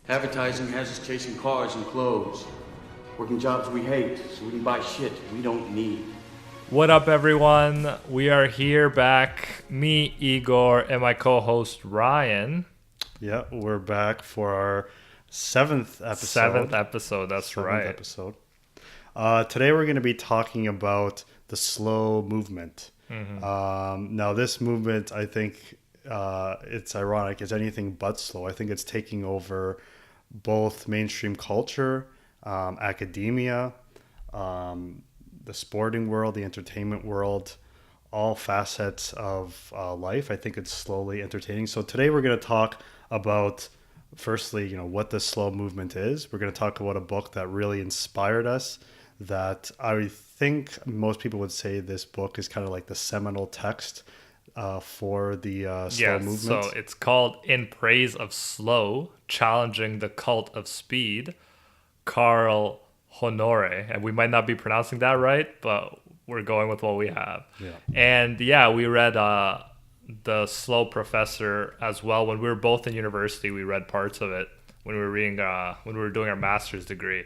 Advertising has us chasing cars and clothes, working jobs we hate so we can buy shit we don't need. What up, everyone? We are here back, me, Igor, and my co-host, Ryan. Yeah, we're back for our seventh episode. Seventh episode, that's Seventh right. episode. Today we're going to be talking about the slow movement. Now, this movement, I think it's ironic, it's anything but slow. I think it's taking over both mainstream culture, academia, the sporting world, the entertainment world, all facets of life. I think it's slowly entertaining. So today we're going to talk about, firstly, what the slow movement is. We're going to talk about a book that really inspired us, that I think most people would say this book is kind of like the seminal text for the slow movement. So it's called In Praise of Slow, Challenging the Cult of Speed, Carl Honore. And we might not be pronouncing that right, but we're going with what we have. Yeah. And we read The Slow Professor as well. When we were both in university, we read parts of it when we were reading when we were doing our master's degree.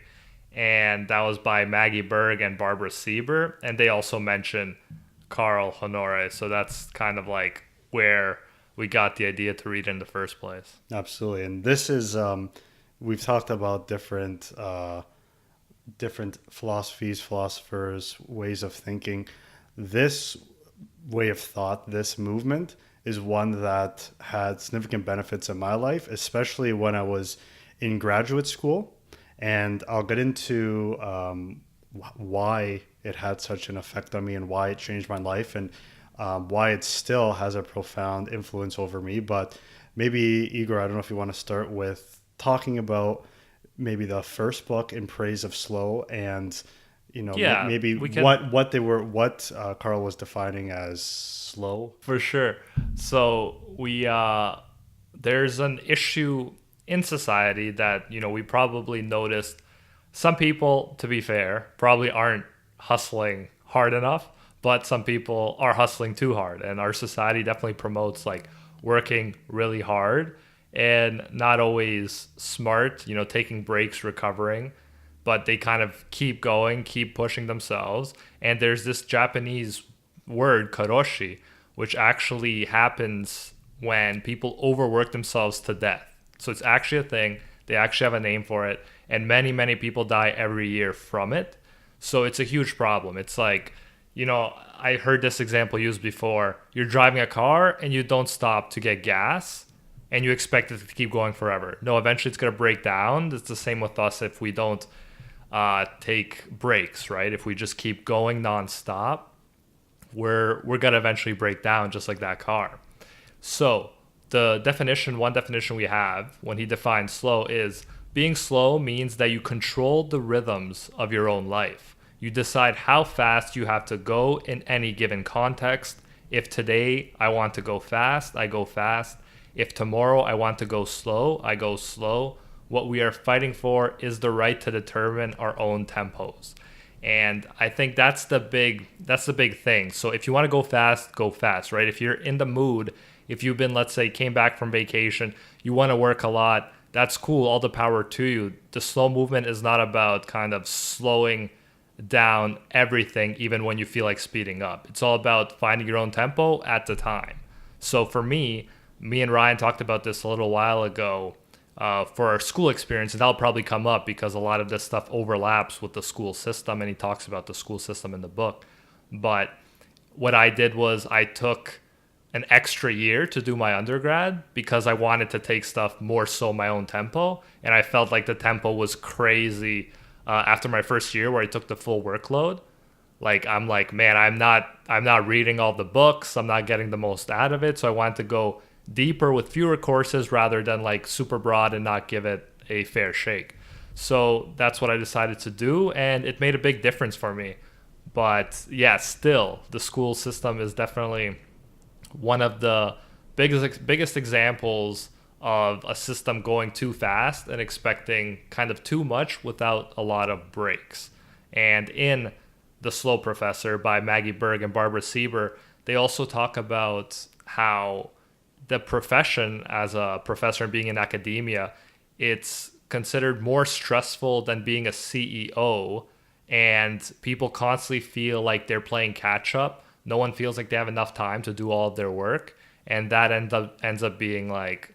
And that was by Maggie Berg and Barbara Sieber. And they also mention Carl Honore. So that's kind of like where we got the idea to read it in the first place. Absolutely. And this is, we've talked about different philosophies, philosophers, ways of thinking. This way of thought, this movement, is one that had significant benefits in my life, especially when I was in graduate school. And I'll get into why it had such an effect on me and why it changed my life and why it still has a profound influence over me. But maybe, Igor, I don't know if you want to start with talking about maybe the first book, In Praise of Slow, and maybe what Carl was defining as slow. For sure. So there's an issue in society that we probably noticed. Some people, to be fair, probably aren't hustling hard enough, but some people are hustling too hard, and our society definitely promotes like working really hard and not always smart, taking breaks, recovering, but they kind of keep going, keep pushing themselves. And there's this Japanese word, karoshi, which actually happens when people overwork themselves to death. So it's actually a thing. They actually have a name for it. And many, many people die every year from it. So it's a huge problem. It's like, I heard this example used before. You're driving a car and you don't stop to get gas and you expect it to keep going forever. No, eventually it's going to break down. It's the same with us if we don't take breaks, right? If we just keep going nonstop, we're going to eventually break down just like that car. So one definition we have when he defines slow is being slow means that you control the rhythms of your own life. You decide how fast you have to go in any given context. If today I want to go fast, I go fast. If tomorrow I want to go slow, I go slow. What we are fighting for is the right to determine our own tempos. And I think that's the big thing. So if you want to go fast, right? If you're in the mood, if you've been, let's say, came back from vacation, you want to work a lot, that's cool, all the power to you. The slow movement is not about kind of slowing down everything, even when you feel like speeding up. It's all about finding your own tempo at the time. So for me and Ryan talked about this a little while ago for our school experience, and that'll probably come up because a lot of this stuff overlaps with the school system, and he talks about the school system in the book. But what I did was I took an extra year to do my undergrad because I wanted to take stuff more so my own tempo, and I felt like the tempo was crazy after my first year where I took the full workload. Like I'm like, man, I'm not reading all the books, I'm not getting the most out of it, so I wanted to go deeper with fewer courses rather than like super broad and not give it a fair shake. So that's what I decided to do, and it made a big difference for me. But yeah, still the school system is definitely one of the biggest examples of a system going too fast and expecting kind of too much without a lot of breaks. And in The Slow Professor by Maggie Berg and Barbara Sieber, they also talk about how the profession as a professor and being in academia it's considered more stressful than being a CEO, and people constantly feel like they're playing catch up. No one feels like they have enough time to do all of their work, and that ends up being like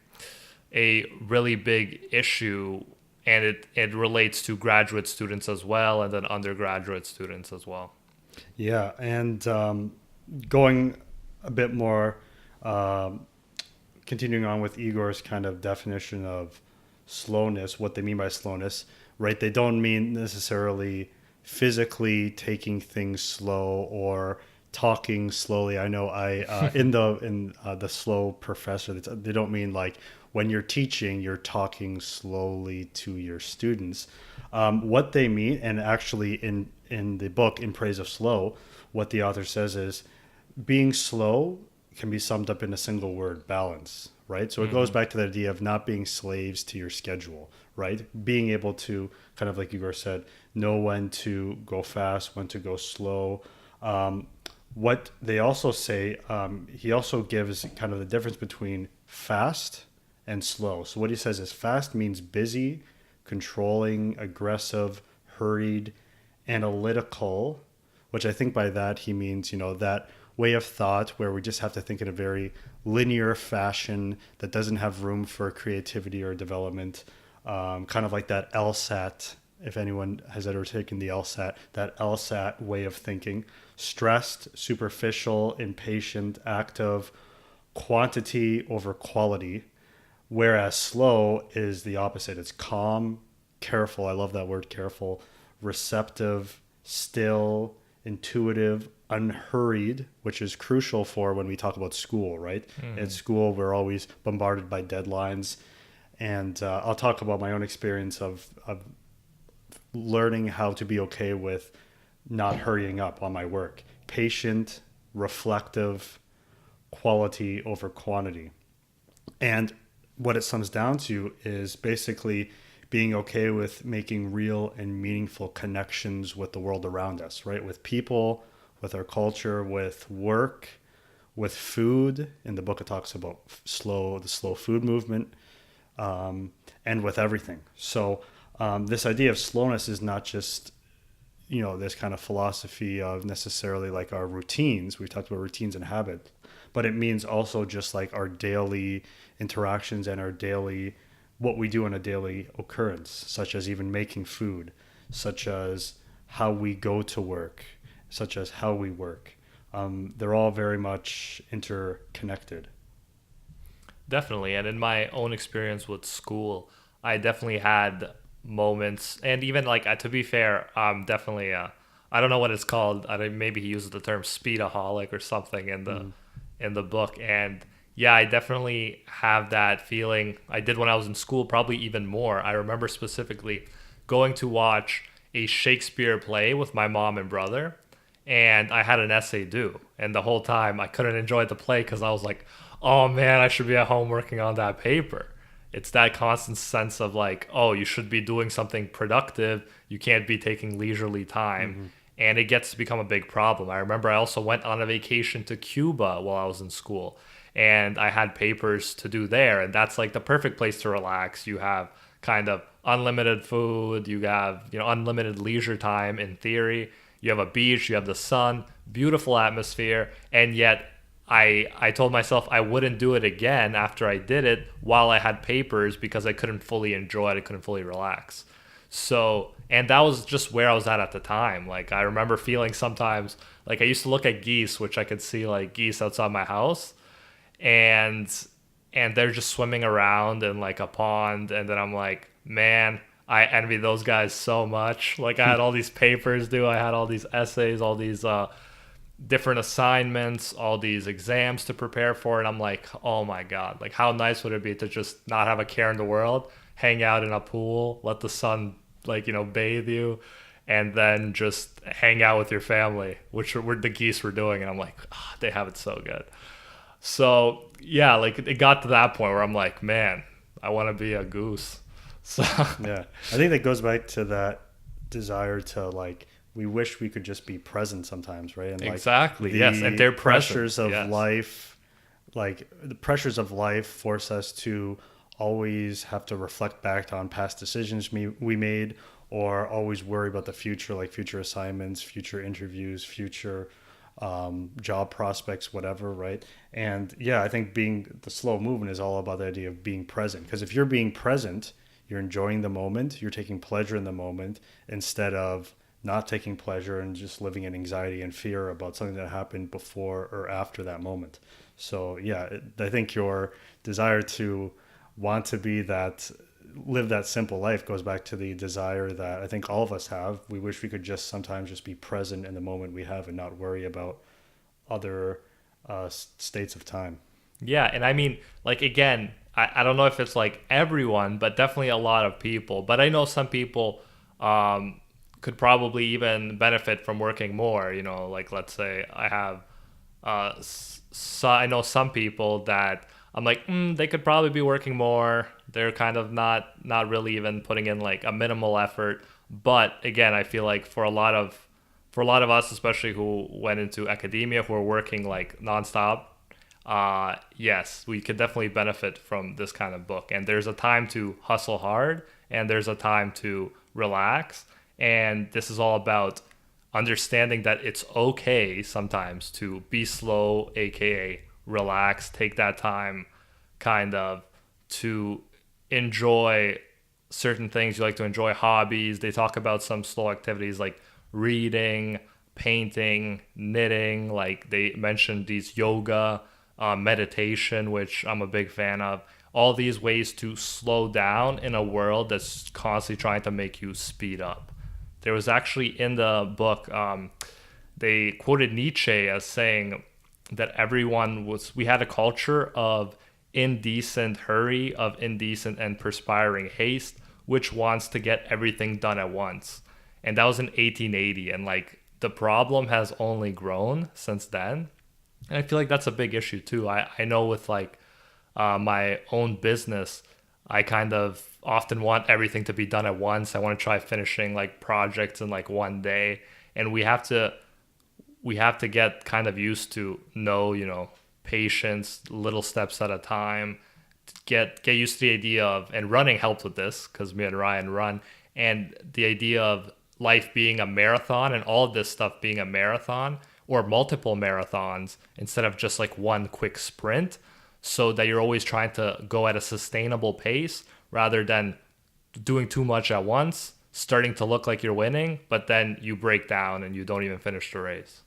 a really big issue, and it relates to graduate students as well, and then undergraduate students as well. Yeah, and going a bit more, continuing on with Igor's kind of definition of slowness, what they mean by slowness, right? They don't mean necessarily physically taking things slow or talking slowly. I know in the slow professor, they don't mean like when you're teaching, you're talking slowly to your students. What they mean, and actually in the book In Praise of Slow, what the author says is being slow can be summed up in a single word: balance, right? So it goes back to the idea of not being slaves to your schedule, right? Being able to, kind of like Igor said, know when to go fast, when to go slow. What they also say, he also gives kind of the difference between fast and slow. So what he says is fast means busy, controlling, aggressive, hurried, analytical, which I think by that he means, that way of thought where we just have to think in a very linear fashion that doesn't have room for creativity or development. Kind of like that LSAT, if anyone has ever taken the LSAT, that LSAT way of thinking. Stressed, superficial, impatient, active, quantity over quality. Whereas slow is the opposite. It's calm, careful. I love that word, careful. Receptive, still, intuitive, unhurried, which is crucial for when we talk about school, right? At school, we're always bombarded by deadlines. And I'll talk about my own experience of learning how to be okay with not hurrying up on my work. Patient, reflective, quality over quantity. And what it sums down to is basically being okay with making real and meaningful connections with the world around us, right? With people, with our culture, with work, with food. In the book, it talks about the slow food movement, and with everything. So this idea of slowness is not just, this kind of philosophy of necessarily like our routines. We talked about routines and habits, but it means also just like our daily interactions and what we do on a daily occurrence, such as even making food, such as how we go to work, such as how we work. They're all very much interconnected. Definitely. And in my own experience with school, I definitely had moments, and even like, to be fair, definitely, I don't know what it's called. Maybe he uses the term speedaholic or something in the book. And yeah, I definitely have that feeling. I did when I was in school, probably even more. I remember specifically going to watch a Shakespeare play with my mom and brother, and I had an essay due. And the whole time I couldn't enjoy the play because I was like, oh man, I should be at home working on that paper. It's that constant sense of like, oh, you should be doing something productive. You can't be taking leisurely time. And it gets to become a big problem. I remember I also went on a vacation to Cuba while I was in school, and I had papers to do there. And that's like the perfect place to relax. You have kind of unlimited food. You have, unlimited leisure time in theory. You have a beach, you have the sun, beautiful atmosphere. And yet I told myself I wouldn't do it again after I did it while I had papers because I couldn't fully enjoy it. I couldn't fully relax. So, and that was just where I was at the time. Like, I remember feeling sometimes, like I used to look at geese, which I could see like geese outside my house, and they're just swimming around in like a pond. And then I'm like, man, I envy those guys so much. Like, I had all these papers due. I had all these essays, all these different assignments, all these exams to prepare for. And I'm like, oh my God, like how nice would it be to just not have a care in the world, hang out in a pool, let the sun bathe you, and then just hang out with your family, which were the geese were doing. And I'm like, they have it so good. So yeah, like it got to that point where I'm like, man, I want to be a goose. So yeah, I think that goes back to that desire to like, we wish we could just be present sometimes, right? And exactly. Yes, and they're pressures of yes. life, like the pressures of life force us to always have to reflect back on past decisions we made, or always worry about the future, like future assignments, future interviews, future job prospects, whatever, right? And yeah, I think being the slow movement is all about the idea of being present. Because if you're being present, you're enjoying the moment, you're taking pleasure in the moment, instead of not taking pleasure and just living in anxiety and fear about something that happened before or after that moment. So yeah, I think your desire to want to be that, live that simple life goes back to the desire that I think all of us have. We wish we could just sometimes just be present in the moment we have and not worry about other states of time. Yeah, and I mean, like, again, I don't know if it's like everyone, but definitely a lot of people. But I know some people could probably even benefit from working more. You know, like, let's say I have, I know some people that I'm like, they could probably be working more. They're kind of not really even putting in like a minimal effort. But again, I feel like for a lot of us, especially who went into academia, who are working like nonstop, yes, we could definitely benefit from this kind of book. And there's a time to hustle hard, and there's a time to relax. And this is all about understanding that it's okay sometimes to be slow, aka relax, take that time kind of to enjoy certain things you like to enjoy, hobbies. They talk about some slow activities like reading, painting, knitting. Like they mentioned these yoga, meditation, which I'm a big fan of. All these ways to slow down in a world that's constantly trying to make you speed up. There was actually in the book, they quoted Nietzsche as saying that we had a culture of indecent hurry, of indecent and perspiring haste, which wants to get everything done at once. And that was in 1880. And like the problem has only grown since then. And I feel like that's a big issue too. I know with like my own business, I kind of often want everything to be done at once. I want to try finishing like projects in like one day. And we have to get kind of used to patience, little steps at a time. Get used to the idea of, and running helped with this because me and Ryan run, and the idea of life being a marathon and all of this stuff being a marathon or multiple marathons instead of just like one quick sprint, so that you're always trying to go at a sustainable pace rather than doing too much at once, starting to look like you're winning, but then you break down and you don't even finish the race.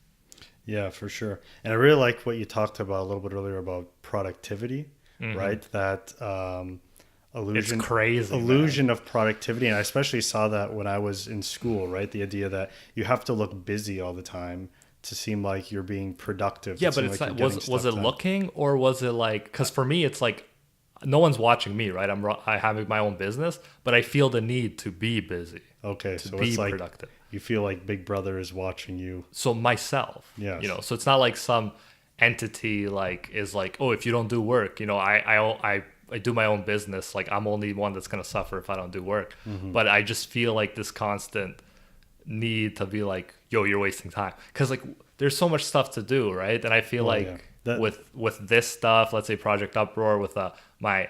Yeah, for sure. And I really like what you talked about a little bit earlier about productivity, right? That illusion, it's crazy, illusion of productivity. And I especially saw that when I was in school, right? The idea that you have to look busy all the time to seem like you're being productive. Yeah, but it's like, was it looking, or was it like, because for me, it's like, no one's watching me, right? I have my own business, but I feel the need to be busy. Okay, to so be it's like productive. You feel like Big Brother is watching you. So myself, yes. So it's not like some entity like is like, oh, if you don't do work, I do my own business. Like I'm only one that's gonna suffer if I don't do work. But I just feel like this constant need to be like, yo, you're wasting time, because like there's so much stuff to do, right? And I feel with this stuff, let's say Project Uproar, with my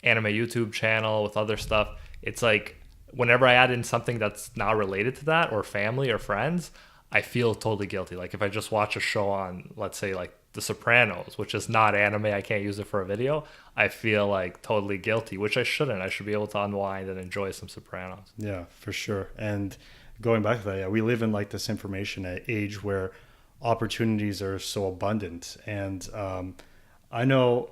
anime YouTube channel, with other stuff, it's like whenever I add in something that's not related to that, or family or friends, I feel totally guilty. Like if I just watch a show on, let's say like The Sopranos, which is not anime, I can't use it for a video, I feel like totally guilty, which I shouldn't. I should be able to unwind and enjoy some Sopranos. Yeah, for sure. And going back to that, yeah, we live in like this information age where opportunities are so abundant. And I know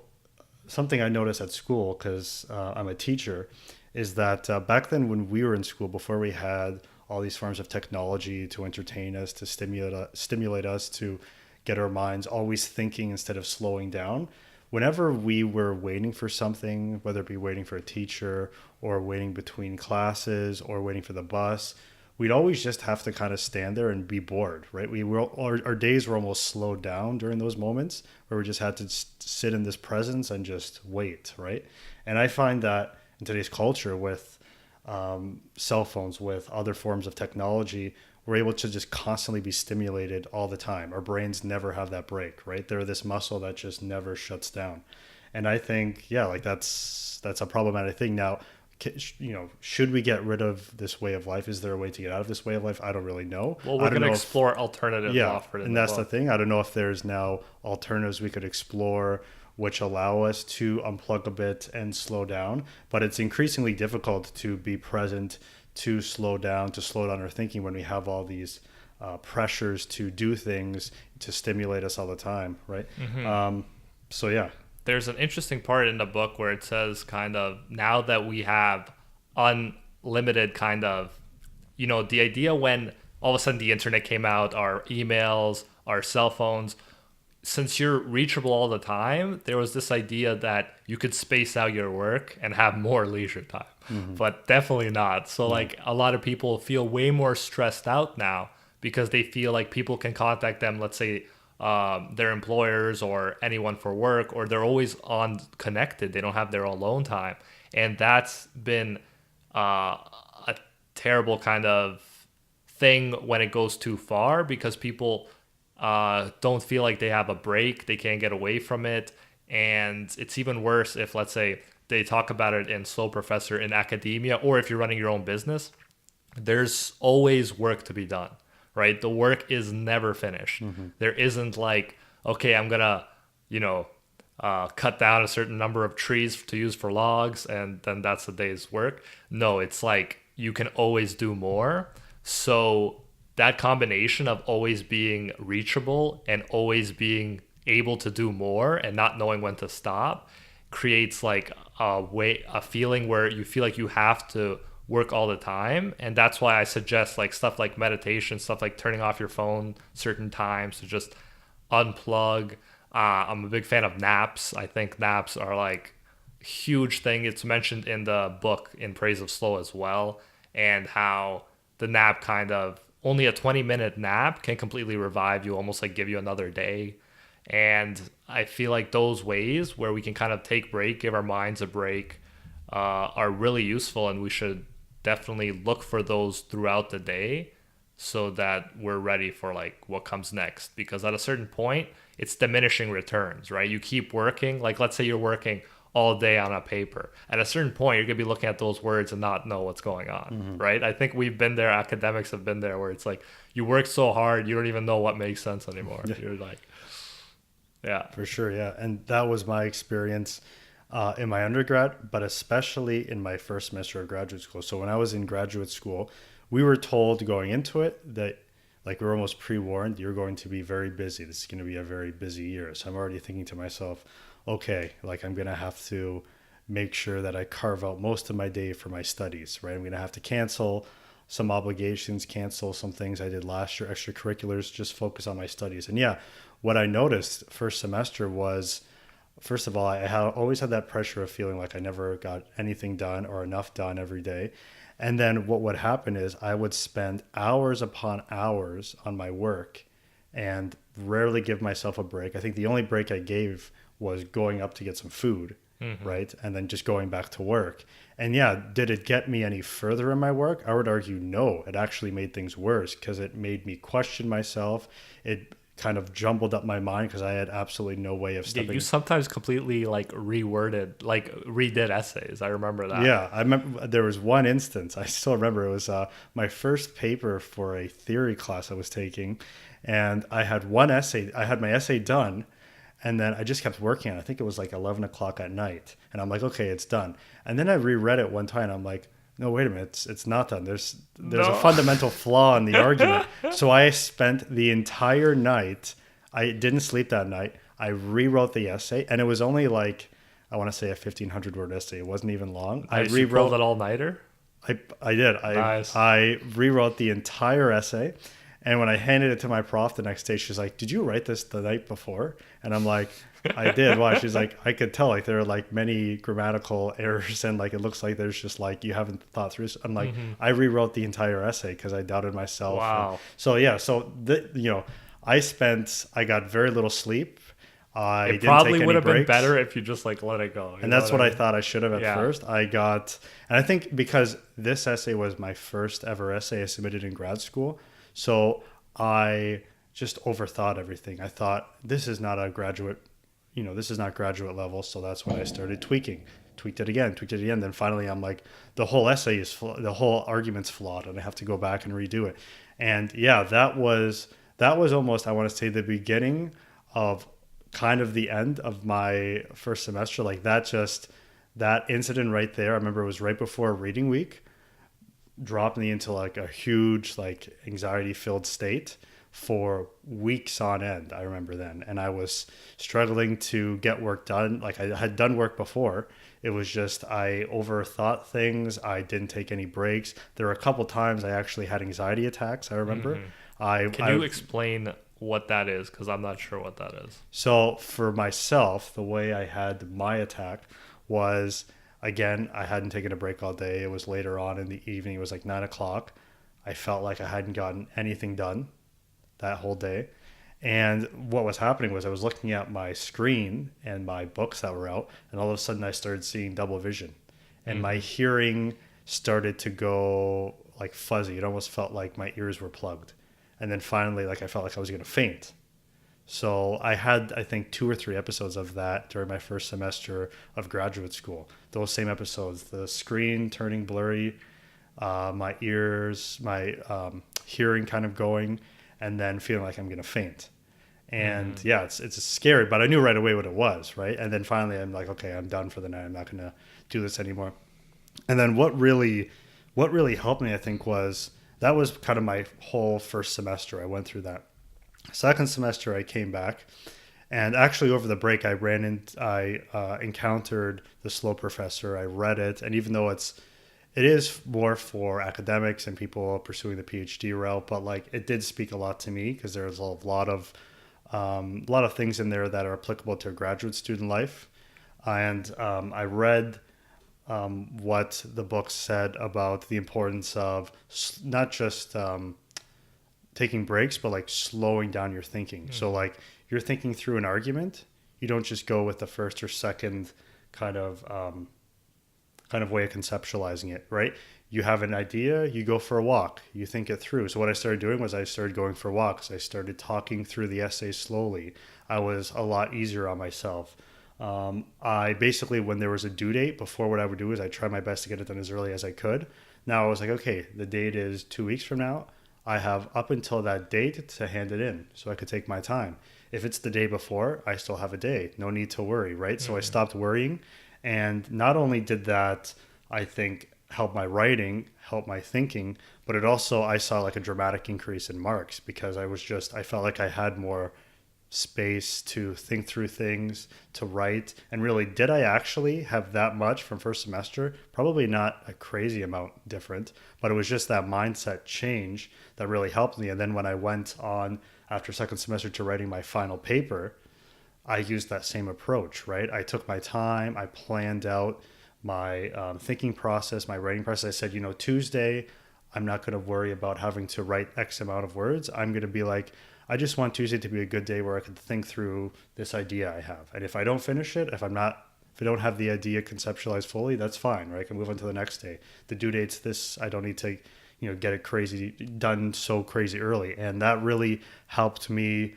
something I noticed at school, because I'm a teacher, is that back then when we were in school, before we had all these forms of technology to entertain us, to stimulate us, to get our minds always thinking instead of slowing down, whenever we were waiting for something, whether it be waiting for a teacher or waiting between classes or waiting for the bus, we'd always just have to kind of stand there and be bored, right? Our days were almost slowed down during those moments where we just had to sit in this presence and just wait, right? And I find that in today's culture, with cell phones, with other forms of technology, we're able to just constantly be stimulated all the time. Our brains never have that break, right? They're this muscle that just never shuts down. And I think, yeah, like that's a problematic thing. Now, should we get rid of this way of life? Is there a way to get out of this way of life? I don't really know. Well, we're going to explore alternatives offered in and the that's book. the thing. I don't know if there's now alternatives we could explore which allow us to unplug a bit and slow down. But it's increasingly difficult to be present, to slow down our thinking when we have all these pressures to do things to stimulate us all the time, right? So yeah. There's an interesting part in the book where it says kind of, now that we have unlimited kind of, the idea when all of a sudden the internet came out, our emails, our cell phones, since you're reachable all the time, there was this idea that you could space out your work and have more leisure time, but definitely not. So like a lot of people feel way more stressed out now because they feel like people can contact them, let's say, their employers or anyone for work, or they're always on connected. They don't have their alone time. And that's been a terrible kind of thing when it goes too far, because people don't feel like they have a break. They can't get away from it. And it's even worse if, let's say, they talk about it in Slow Professor in academia, or if you're running your own business, there's always work to be done. Right? The work is never finished. There isn't like, okay, I'm going to, cut down a certain number of trees to use for logs, and then that's the day's work. No, it's like you can always do more. So that combination of always being reachable and always being able to do more and not knowing when to stop creates like a feeling where you feel like you have to work all the time. And that's why I suggest like stuff like meditation, stuff like turning off your phone certain times to just unplug. I'm a big fan of naps. I think naps are like a huge thing. It's mentioned in the book In Praise of Slow as well, and how the nap kind of, only a 20-minute nap can completely revive you, almost like give you another day. And I feel like those ways where we can kind of take break, give our minds a break, are really useful, and we should definitely look for those throughout the day so that we're ready for like what comes next. Because at a certain point, it's diminishing returns, right? You keep working, like let's say you're working all day on a paper. At a certain point, you're gonna be looking at those words and not know what's going on, right? I think we've been there, academics have been there, where it's like you work so hard, you don't even know what makes sense anymore. You're like, yeah. For sure, yeah. And that was my experience in my undergrad, but especially in my first semester of graduate school. So when I was in graduate school, we were told going into it that, like, we were almost pre-warned, you're going to be very busy. This is going to be a very busy year. So I'm already thinking to myself, okay, like I'm going to have to make sure that I carve out most of my day for my studies, right? I'm going to have to cancel some obligations, cancel some things I did last year, extracurriculars, just focus on my studies. And yeah, what I noticed first semester was, first of all, I always had that pressure of feeling like I never got anything done or enough done every day. And then what would happen is I would spend hours upon hours on my work and rarely give myself a break. I think the only break I gave was going up to get some food, right? And then just going back to work. And yeah, did it get me any further in my work? I would argue no. It actually made things worse because it made me question myself. It kind of jumbled up my mind because I had absolutely no way of stepping. Yeah, you sometimes completely like redid essays. I remember that. Yeah, I remember there was one instance. I still remember, it was my first paper for a theory class I was taking, and I had one essay. I had my essay done, and then I just kept working on it. I think it was like 11 o'clock at night, and I'm like, okay, it's done. And then I reread it one time, and I'm like, no, wait a minute, it's not done. There's a fundamental flaw in the argument. So I spent the entire night, I didn't sleep that night. I rewrote the essay, and it was only like, I want to say a 1,500 word essay. It wasn't even long. I rewrote it all-nighter? I did. Nice. I rewrote the entire essay, and when I handed it to my prof the next day, she's like, did you write this the night before? And I'm like, I did. Why? She's like, I could tell, like, there are like many grammatical errors, and like it looks like there's just like you haven't thought through. I'm like, I rewrote the entire essay because I doubted myself. Wow. So yeah, I got very little sleep. It probably would have been better if you just like let it go. And that's what I thought I should have at first. And I think because this essay was my first ever essay I submitted in grad school, so I just overthought everything. I thought, this is not a graduate this is not graduate level. So that's when I started tweaked it again. Then finally I'm like, the whole essay the whole argument's flawed and I have to go back and redo it. And yeah, that was almost, I want to say, the beginning of kind of the end of my first semester. Like that incident right there, I remember it was right before reading week, dropped me into like a huge like anxiety filled state for weeks on end. I remember then, and I was struggling to get work done. Like I had done work before. It was just I overthought things. I didn't take any breaks. There were a couple times I actually had anxiety attacks. I remember. Can you explain what that is? Because I'm not sure what that is. So for myself, the way I had my attack was, again, I hadn't taken a break all day. It was later on in the evening. It was like 9 o'clock. I felt like I hadn't gotten anything done that whole day. And what was happening was I was looking at my screen and my books that were out, and all of a sudden I started seeing double vision. And my hearing started to go like fuzzy. It almost felt like my ears were plugged. And then finally, like I felt like I was going to faint. So I had, I think, 2 or 3 episodes of that during my first semester of graduate school. Those same episodes, the screen turning blurry, my ears, my hearing kind of going, and then feeling like I'm going to faint. And yeah, it's scary, but I knew right away what it was, right? And then finally I'm like, okay, I'm done for the night. I'm not going to do this anymore. And then what really helped me, I think, that was kind of my whole first semester. I went through that. Second semester, I came back, and actually over the break, I encountered The Slow Professor. I read it, and even though it is more for academics and people pursuing the PhD route, but like it did speak a lot to me because there's a lot of things in there that are applicable to a graduate student life. And I read what the book said about the importance of not just taking breaks, but like slowing down your thinking. So like you're thinking through an argument, you don't just go with the first or second kind of way of conceptualizing it, right? You have an idea, you go for a walk, you think it through. So what I started doing was I started going for walks. I started talking through the essay slowly. I was a lot easier on myself. I basically, when there was a due date, before, what I would do is I try my best to get it done as early as I could. Now I was like, okay, the date is 2 weeks from now. I have up until that date to hand it in so I could take my time. If it's the day before, I still have a day. No need to worry, right? So I stopped worrying. And not only did that, I think, help my writing, help my thinking, but it also, I saw like a dramatic increase in marks because I felt like I had more space to think through things, to write. And really, did I actually have that much from first semester? Probably not a crazy amount different, but it was just that mindset change that really helped me. And then when I went on after second semester to writing my final paper, I used that same approach, right? I took my time, I planned out my thinking process, my writing process. I said, Tuesday, I'm not going to worry about having to write X amount of words. I'm going to be like, I just want Tuesday to be a good day where I can think through this idea I have. And if I don't finish it, if I don't have the idea conceptualized fully, that's fine, right? I can move on to the next day. The due date's this, I don't need to, get it done so crazy early. And that really helped me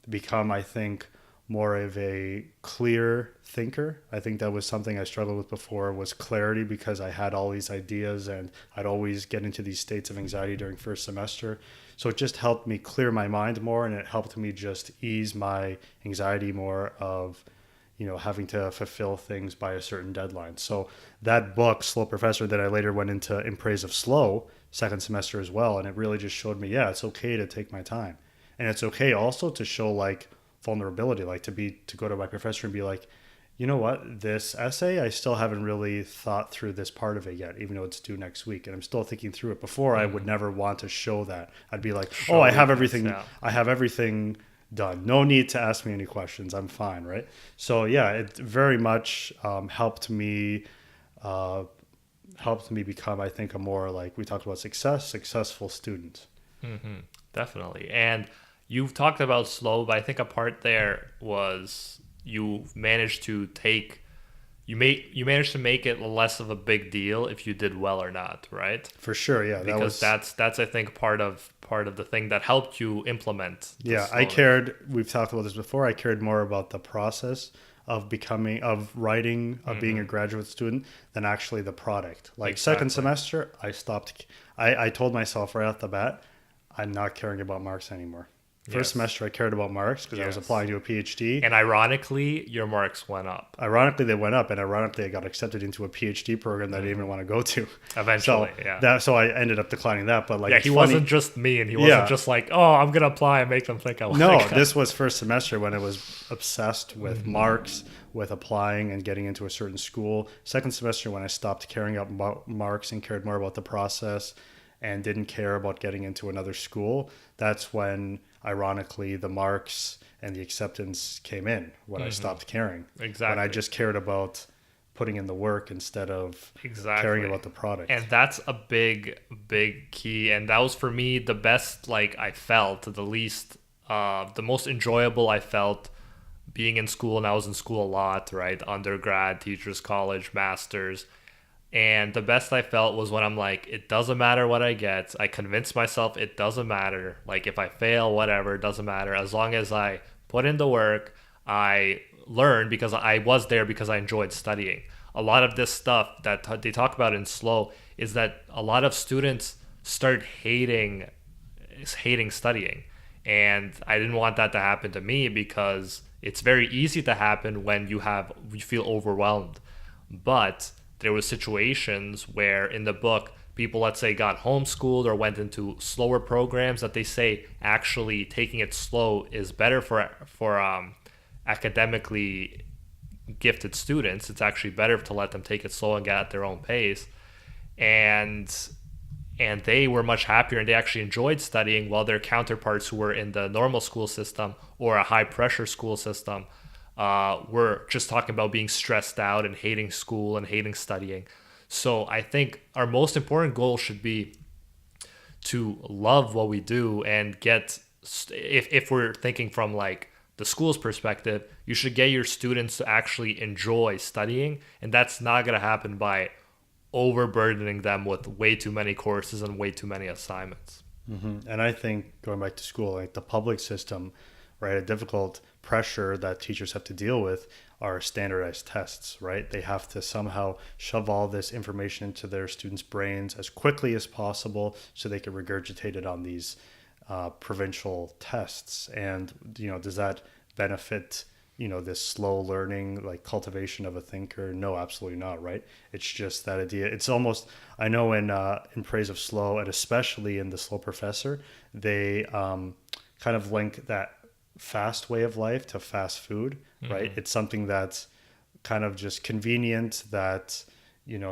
become, I think, more of a clear thinker. I think that was something I struggled with before, was clarity, because I had all these ideas and I'd always get into these states of anxiety during first semester. So it just helped me clear my mind more, and it helped me just ease my anxiety more of, having to fulfill things by a certain deadline. So that book, Slow Professor, that I later went into In Praise of Slow second semester as well. And it really just showed me, yeah, it's okay to take my time. And it's okay also to show like vulnerability, like to go to my professor and be like, you know what, this essay, I still haven't really thought through this part of it yet, even though it's due next week. And I'm still thinking through it. Before, I would never want to show that. I'd be like, oh, I have everything. Yeah. I have everything done. No need to ask me any questions. I'm fine, right? So yeah, it very much helped me become, I think, a more, like we talked about, successful student. Mm-hmm. Definitely. And you've talked about slow, but I think a part there was you managed to take you managed to make it less of a big deal if you did well or not, right? For sure, yeah. Because that's I think part of the thing that helped you implement. Yeah, I cared. We've talked about this before. I cared more about the process of writing, of being a graduate student than actually the product. Like second semester, I stopped. I told myself right off the bat, I'm not caring about marks anymore. First semester, I cared about marks because I was applying to a PhD. And ironically, your marks went up. Ironically, they went up, and ironically, I got accepted into a PhD program that I didn't even want to go to. Eventually, so I ended up declining that. But like, he wasn't just mean. He wasn't just like, oh, I'm gonna apply and make them think I like. No, this was first semester when I was obsessed with marks, with applying and getting into a certain school. Second semester when I stopped caring about marks and cared more about the process, and didn't care about getting into another school. That's when, ironically, the marks and the acceptance came in, when I stopped caring. Exactly. When I just cared about putting in the work instead of caring about the product. And that's a big key. And that was, for me, the best, like, I felt, the most enjoyable I felt being in school. And I was in school a lot, right? Undergrad, teachers, college, masters. And the best I felt was when I'm like, it doesn't matter what I get. I convinced myself it doesn't matter. Like, if I fail, whatever, it doesn't matter. As long as I put in the work, I learned because I was there because I enjoyed studying. A lot of this stuff that they talk about in SLO is that a lot of students start hating studying. And I didn't want that to happen to me because it's very easy to happen when you feel overwhelmed. But there were situations where in the book, people, let's say, got homeschooled or went into slower programs that they say actually taking it slow is better for academically gifted students. It's actually better to let them take it slow and get at their own pace. And they were much happier and they actually enjoyed studying, while their counterparts who were in the normal school system or a high pressure school system we're just talking about being stressed out and hating school and hating studying. So I think our most important goal should be to love what we do and get, if we're thinking from like the school's perspective, you should get your students to actually enjoy studying. And that's not going to happen by overburdening them with way too many courses and way too many assignments. Mm-hmm. And I think going back to school, like the public system, right, a difficult pressure that teachers have to deal with are standardized tests, right? They have to somehow shove all this information into their students' brains as quickly as possible so they can regurgitate it on these provincial tests. And, does that benefit, this slow learning, like cultivation of a thinker? No, absolutely not, right? It's just that idea. It's almost, I know in Praise of Slow, and especially in The Slow Professor, they kind of link that fast way of life to fast food, right? It's something that's kind of just convenient, that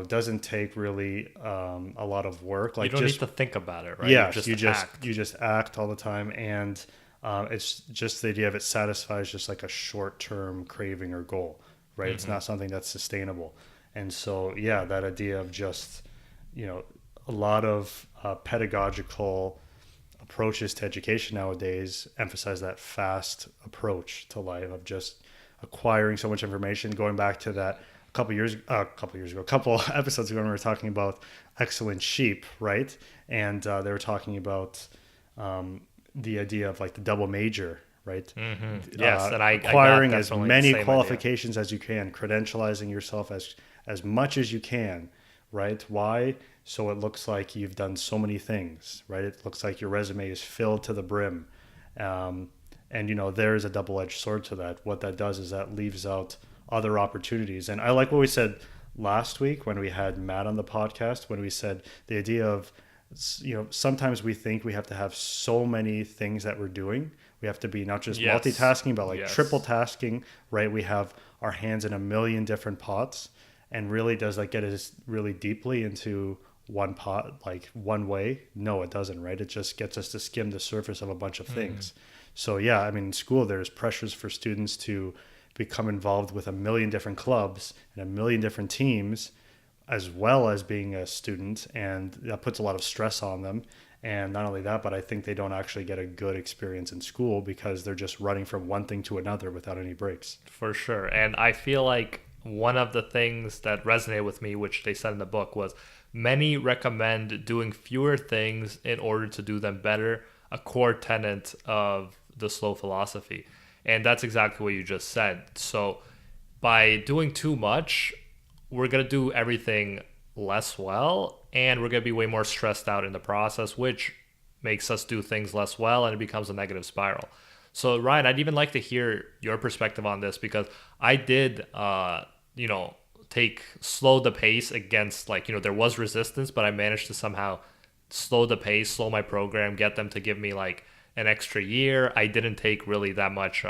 doesn't take really a lot of work. Like, you don't need to think about it, right? Yeah, you just act all the time, and it's just the idea of it satisfies just like a short-term craving or goal, right? It's not something that's sustainable. And so, yeah, that idea of just a lot of pedagogical approaches to education nowadays emphasize that fast approach to life of just acquiring so much information. Going back to that a couple episodes ago when we were talking about Excellent Sheep, right? And they were talking about the idea of like the double major, right? Yes, and acquiring as many qualifications as you can, credentializing yourself as much as you can, right? Why? So it looks like you've done so many things, right? It looks like your resume is filled to the brim. And, there is a double-edged sword to that. What that does is that leaves out other opportunities. And I like what we said last week when we had Matt on the podcast, when we said the idea of, sometimes we think we have to have so many things that we're doing. We have to be not just multitasking, but like triple tasking, right? We have our hands in a million different pots. And really, does that get us really deeply into one pot, like one way? No, it doesn't, right? It just gets us to skim the surface of a bunch of things. So yeah, I mean, in school, there's pressures for students to become involved with a million different clubs and a million different teams, as well as being a student. And that puts a lot of stress on them. And not only that, but I think they don't actually get a good experience in school because they're just running from one thing to another without any breaks. For sure. And I feel like one of the things that resonated with me, which they said in the book, was many recommend doing fewer things in order to do them better, a core tenet of the slow philosophy. And that's exactly what you just said. So by doing too much, we're going to do everything less well, and we're going to be way more stressed out in the process, which makes us do things less well, and it becomes a negative spiral. So Ryan, I'd even like to hear your perspective on this, because I did, slow the pace against, there was resistance, but I managed to somehow slow the pace, slow my program, get them to give me like an extra year. I didn't take really that much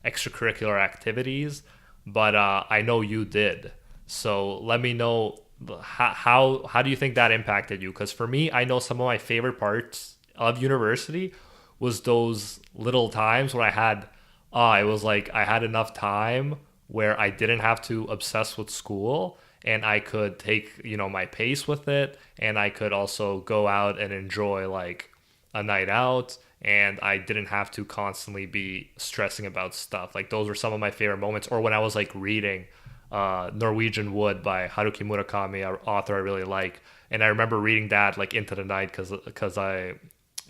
extracurricular activities, but I know you did. So let me know how do you think that impacted you? Because for me, I know some of my favorite parts of university was those little times where it was like I had enough time where I didn't have to obsess with school, and I could take, my pace with it, and I could also go out and enjoy like a night out, and I didn't have to constantly be stressing about stuff. Like those were some of my favorite moments. Or when I was like reading Norwegian Wood by Haruki Murakami, an author I really like, and I remember reading that like into the night because I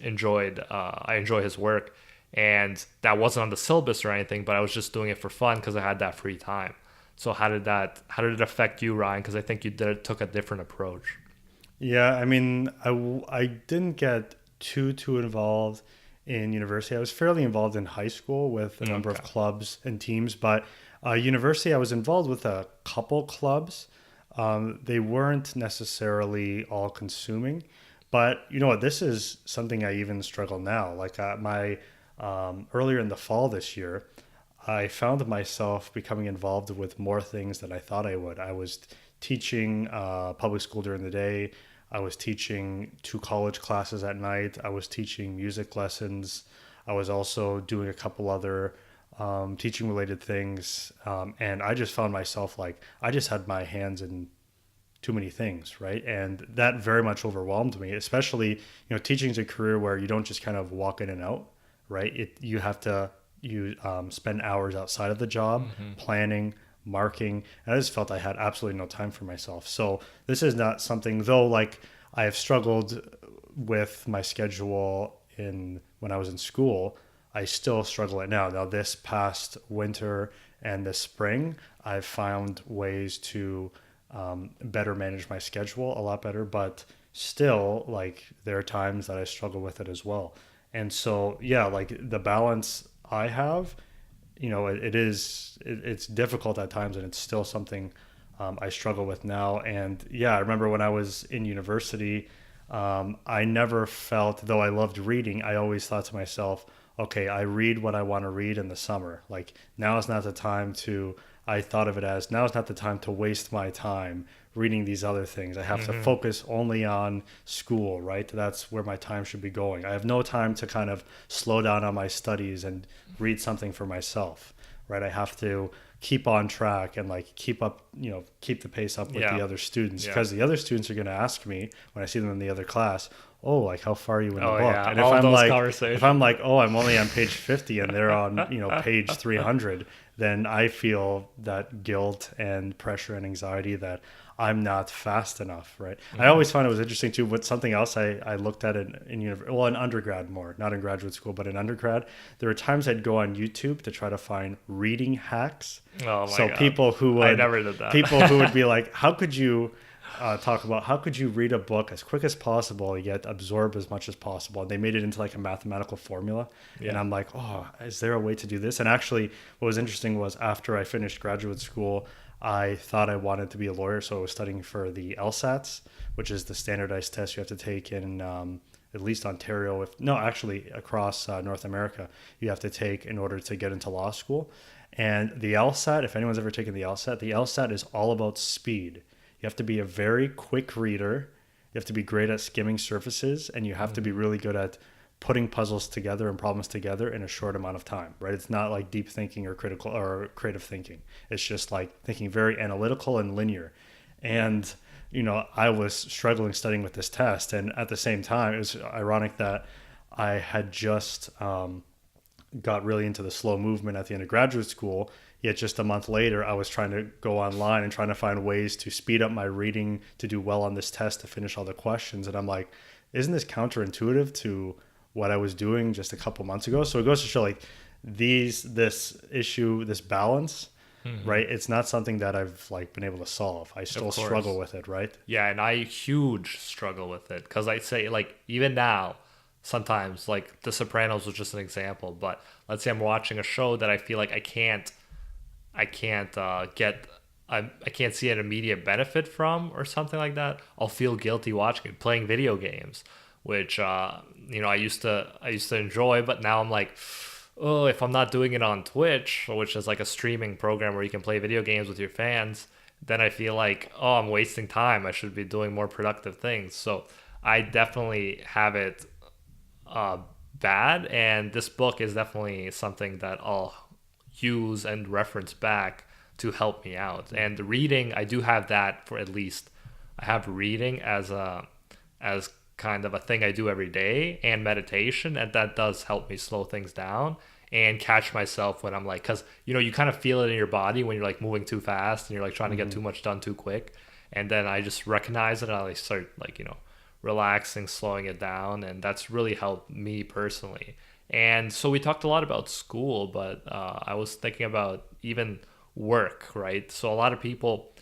enjoy his work. And that wasn't on the syllabus or anything, but I was just doing it for fun because I had that free time. So how did it affect you, Ryan? Because I think you took a different approach. Yeah, I mean, I didn't get too involved in university. I was fairly involved in high school with a number of clubs and teams, but university, I was involved with a couple clubs. They weren't necessarily all consuming, but you know what? This is something I even struggle now. Like earlier in the fall this year, I found myself becoming involved with more things than I thought I would. I was teaching public school during the day. I was teaching 2 college classes at night. I was teaching music lessons. I was also doing a couple other teaching related things. And I just found myself like, I just had my hands in too many things, right? And that very much overwhelmed me, especially, teaching is a career where you don't just kind of walk in and out, right? You have to spend hours outside of the job, planning, marking, and I just felt I had absolutely no time for myself. So this is not something, though, like I have struggled with my schedule when I was in school, I still struggle it now. Now this past winter and this spring, I've found ways to better manage my schedule, a lot better, but still, like, there are times that I struggle with it as well. And so, yeah, like the balance I have, it's difficult at times, and it's still something I struggle with now. And yeah, I remember when I was in university, I never felt, though I loved reading, I always thought to myself, okay, I read what I want to read in the summer. Like now is not the time I thought of it as, now is not the time to waste my time reading these other things. I have to focus only on school, right? That's where my time should be going. I have no time to kind of slow down on my studies and read something for myself, right? I have to keep on track and like keep the pace up with the other students, because the other students are going to ask me when I see them in the other class, oh, like how far are you in the book? Yeah. And if I'm like, oh, I'm only on page 50 and they're on, page 300, then I feel that guilt and pressure and anxiety that I'm not fast enough, right? I always found it was interesting too, but something else I looked at in undergrad more, not in graduate school, but in undergrad, there were times I'd go on YouTube to try to find reading hacks. Oh my so God. people who would, I never did that. people who would be like, how could you talk about how could you read a book as quick as possible yet absorb as much as possible? And they made it into like a mathematical formula. And I'm like, oh, is there a way to do this? And actually what was interesting was after I finished graduate school, I thought I wanted to be a lawyer, so I was studying for the LSATs, which is the standardized test you have to take in at least Ontario, across North America, you have to take in order to get into law school. And the LSAT, if anyone's ever taken the LSAT is all about speed. You have to be a very quick reader. You have to be great at skimming surfaces, and you have to be really good at putting puzzles together and problems together in a short amount of time, right? It's not like deep thinking or critical or creative thinking. It's just like thinking very analytical and linear. And, I was struggling studying with this test. And at the same time, it was ironic that I had just got really into the slow movement at the end of graduate school, Yet just a month later, I was trying to go online and trying to find ways to speed up my reading to do well on this test to finish all the questions. And I'm like, isn't this counterintuitive to what I was doing just a couple months ago? So it goes to show like this issue, this balance, right? It's not something that I've like been able to solve. I still struggle with it, right? Yeah, and I huge struggle with it because I say like even now, sometimes like The Sopranos was just an example, but let's say I'm watching a show that I feel like I can't see an immediate benefit from or something like that. I'll feel guilty watching it. Playing video games, which I used to enjoy, but now I'm like, oh, if I'm not doing it on Twitch, which is like a streaming program where you can play video games with your fans, then I feel like, oh, I'm wasting time. I should be doing more productive things. So I definitely have it bad, and this book is definitely something that I'll use and reference back to help me out. And the reading, I do have that for at least. I have reading as kind of a thing I do every day, and meditation, and that does help me slow things down and catch myself when I'm like, because you kind of feel it in your body when you're like moving too fast and you're like trying to get too much done too quick, and then I just recognize it and I start like relaxing, slowing it down, and that's really helped me personally. And so we talked a lot about school, but I was thinking about even work, right? So a lot of people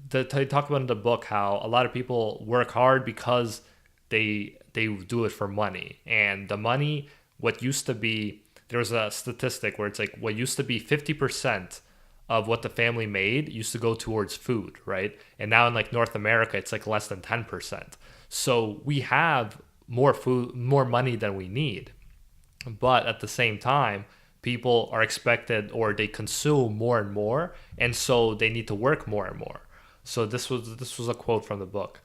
they talk about in the book how a lot of people work hard because they do it for money, and the money, what used to be, there was a statistic where it's like what used to be 50% of what the family made used to go towards food, right? And now in like North America, it's like less than 10%. So we have more food, more money than we need, but at the same time, people are expected, or they consume more and more, and so they need to work more and more. So this was a quote from the book.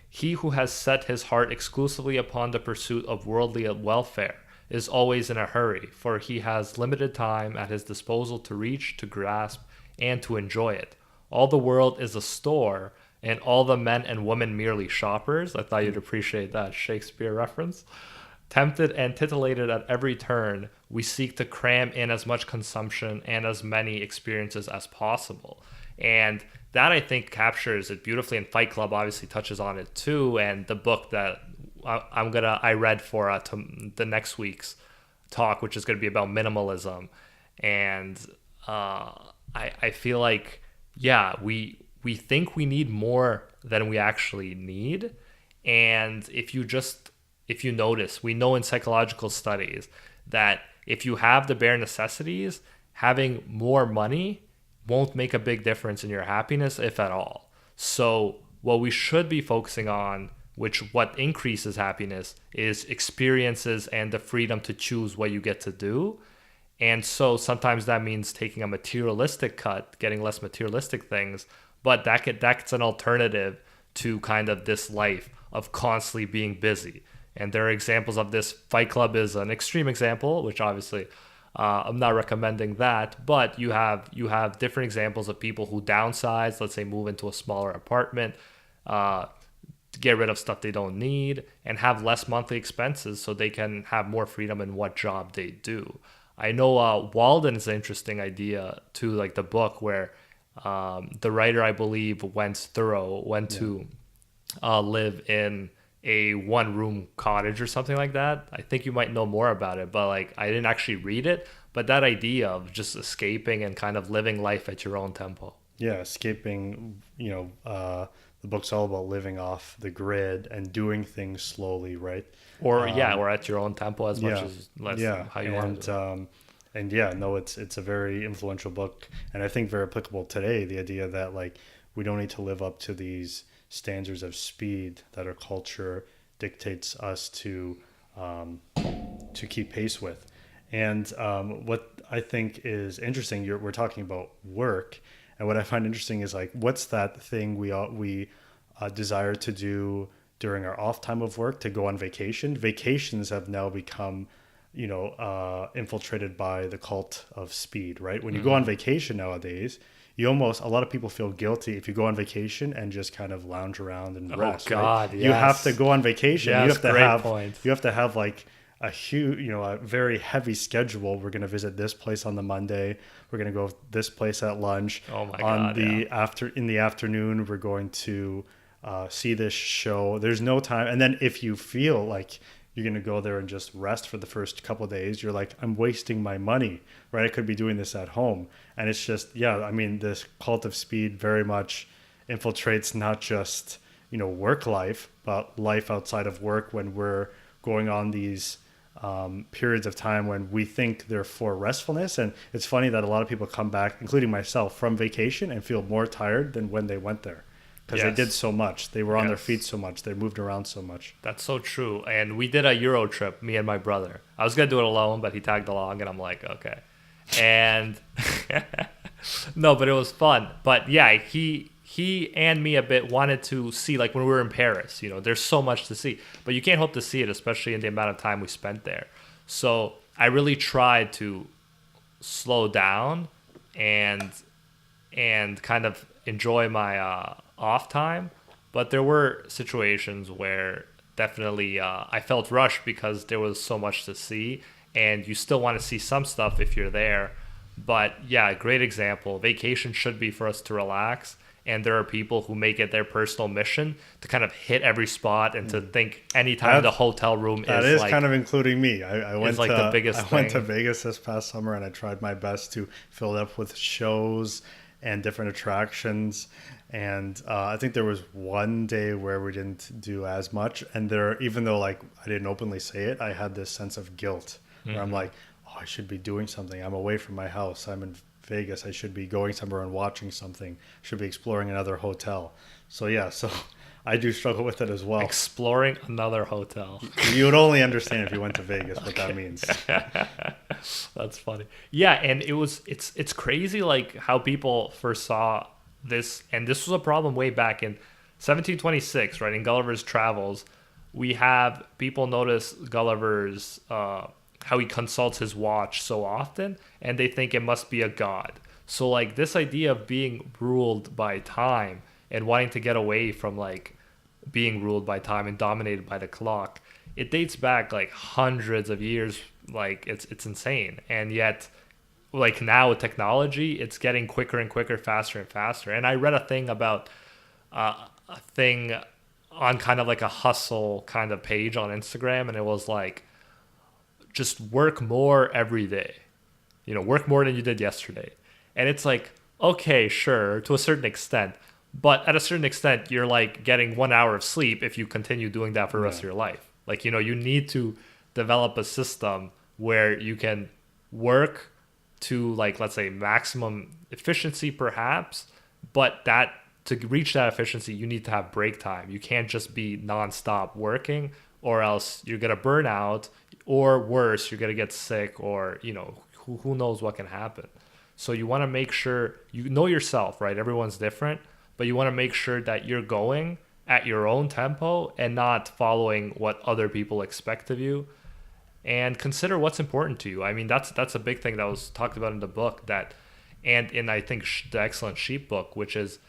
He who has set his heart exclusively upon the pursuit of worldly welfare is always in a hurry, for he has limited time at his disposal to reach, to grasp, and to enjoy it. All the world is a store, and all the men and women merely shoppers. I thought you'd appreciate that Shakespeare reference. Tempted and titillated at every turn, we seek to cram in as much consumption and as many experiences as possible. And that, I think, captures it beautifully. And Fight Club obviously touches on it too. And the book that I read for the next week's talk, which is going to be about minimalism. And I feel like, yeah, we think we need more than we actually need. And if you notice, we know in psychological studies that if you have the bare necessities, having more money won't make a big difference in your happiness, if at all. So what we should be focusing on, what increases happiness, is experiences and the freedom to choose what you get to do. And so sometimes that means taking a materialistic cut, getting less materialistic things, but that's an alternative to kind of this life of constantly being busy. And there are examples of this. Fight Club is an extreme example, which obviously I'm not recommending that, but you have different examples of people who downsize, let's say move into a smaller apartment, get rid of stuff they don't need, and have less monthly expenses so they can have more freedom in what job they do. I know Walden's an interesting idea to like the book where the writer, I believe, went to live in a one-room cottage or something like that. I think you might know more about it, but like I didn't actually read it. But that idea of just escaping and kind of living life at your own tempo. Yeah, escaping. The book's all about living off the grid and doing things slowly, right? Or at your own tempo as much as how you want to. It's a very influential book, and I think very applicable today. The idea that like we don't need to live up to these standards of speed that our culture dictates us to keep pace with. And what I think is interesting, we're talking about work, and what I find interesting is like, what's that thing we desire to do during our off time of work, to go on vacation? Vacations have now become, infiltrated by the cult of speed, right? When you go on vacation nowadays, a lot of people feel guilty if you go on vacation and just kind of lounge around and rest. Oh God, right? yes. You have to go on vacation. Yes, you have to have like a huge, a very heavy schedule. We're going to visit this place on the Monday. We're going to go this place at lunch. Oh my On God, the in the afternoon, we're going to see this show. There's no time. And then if you feel like you're going to go there and just rest for the first couple of days, you're like, I'm wasting my money, right? I could be doing this at home. And it's just, I mean, this cult of speed very much infiltrates not just, work life, but life outside of work when we're going on these periods of time when we think they're for restfulness. And it's funny that a lot of people come back, including myself, from vacation and feel more tired than when they went there. Because they did so much. They were on their feet so much. They moved around so much. That's so true. And we did a Euro trip, me and my brother. I was going to do it alone, but he tagged along, and I'm like, okay. And no, but it was fun. But yeah, he and me a bit wanted to see, like when we were in Paris, there's so much to see. But you can't hope to see it, especially in the amount of time we spent there. So I really tried to slow down and kind of enjoy my off time, but there were situations where definitely I felt rushed because there was so much to see, and you still want to see some stuff if you're there. But yeah, great example. Vacation should be for us to relax, and there are people who make it their personal mission to kind of hit every spot and to think anytime the hotel room is like, kind of including me. I went like the biggest I went to Vegas this past summer, and I tried my best to fill it up with shows and different attractions. And I think there was one day where we didn't do as much. And even though like I didn't openly say it, I had this sense of guilt where I'm like, oh, I should be doing something. I'm away from my house. I'm in Vegas. I should be going somewhere and watching something. Should be exploring another hotel. So yeah, so I do struggle with it as well. Exploring another hotel. You would only understand if you went to Vegas what that means. That's funny. Yeah, and it's crazy like how people first saw this, and this was a problem way back in 1726, right? In Gulliver's Travels, we have people notice Gulliver's how he consults his watch so often, and they think it must be a god. So like this idea of being ruled by time and wanting to get away from like being ruled by time and dominated by the clock, it dates back like hundreds of years. Like it's insane. And yet like now with technology, it's getting quicker and quicker, faster and faster. And I read a thing about a thing on kind of like a hustle kind of page on Instagram, and it was like, just work more every day, work more than you did yesterday. And it's like, okay, sure, to a certain extent, but at a certain extent, you're like getting 1 hour of sleep if you continue doing that for the rest of your life. Like, you need to develop a system where you can work to like, let's say maximum efficiency perhaps, but that to reach that efficiency, you need to have break time. You can't just be nonstop working, or else you're going to burn out, or worse, you're going to get sick, or, who knows what can happen. So you want to make sure you know yourself, right? Everyone's different, but you want to make sure that you're going at your own tempo and not following what other people expect of you. And consider what's important to you. I mean, that's a big thing that was talked about in the book, and in I think the Excellent Sheep book, which is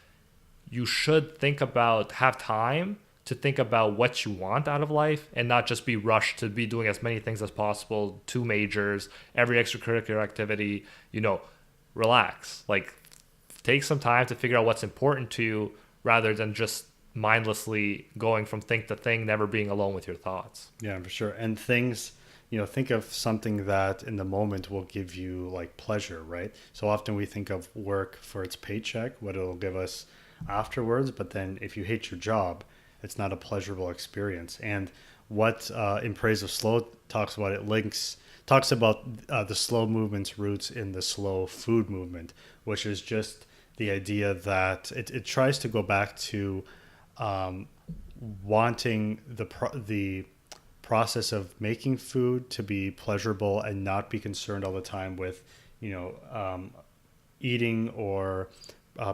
you should have time to think about what you want out of life and not just be rushed to be doing as many things as possible, 2 majors, every extracurricular activity. Relax. Like, take some time to figure out what's important to you rather than just mindlessly going from thing to thing, never being alone with your thoughts. Yeah, for sure. And things, think of something that in the moment will give you like pleasure, right? So often we think of work for its paycheck, what it'll give us afterwards. But then if you hate your job, it's not a pleasurable experience. And what In Praise of Slow talks about, talks about the slow movement's roots in the slow food movement, which is just the idea that it tries to go back to wanting the process of making food to be pleasurable and not be concerned all the time with, eating or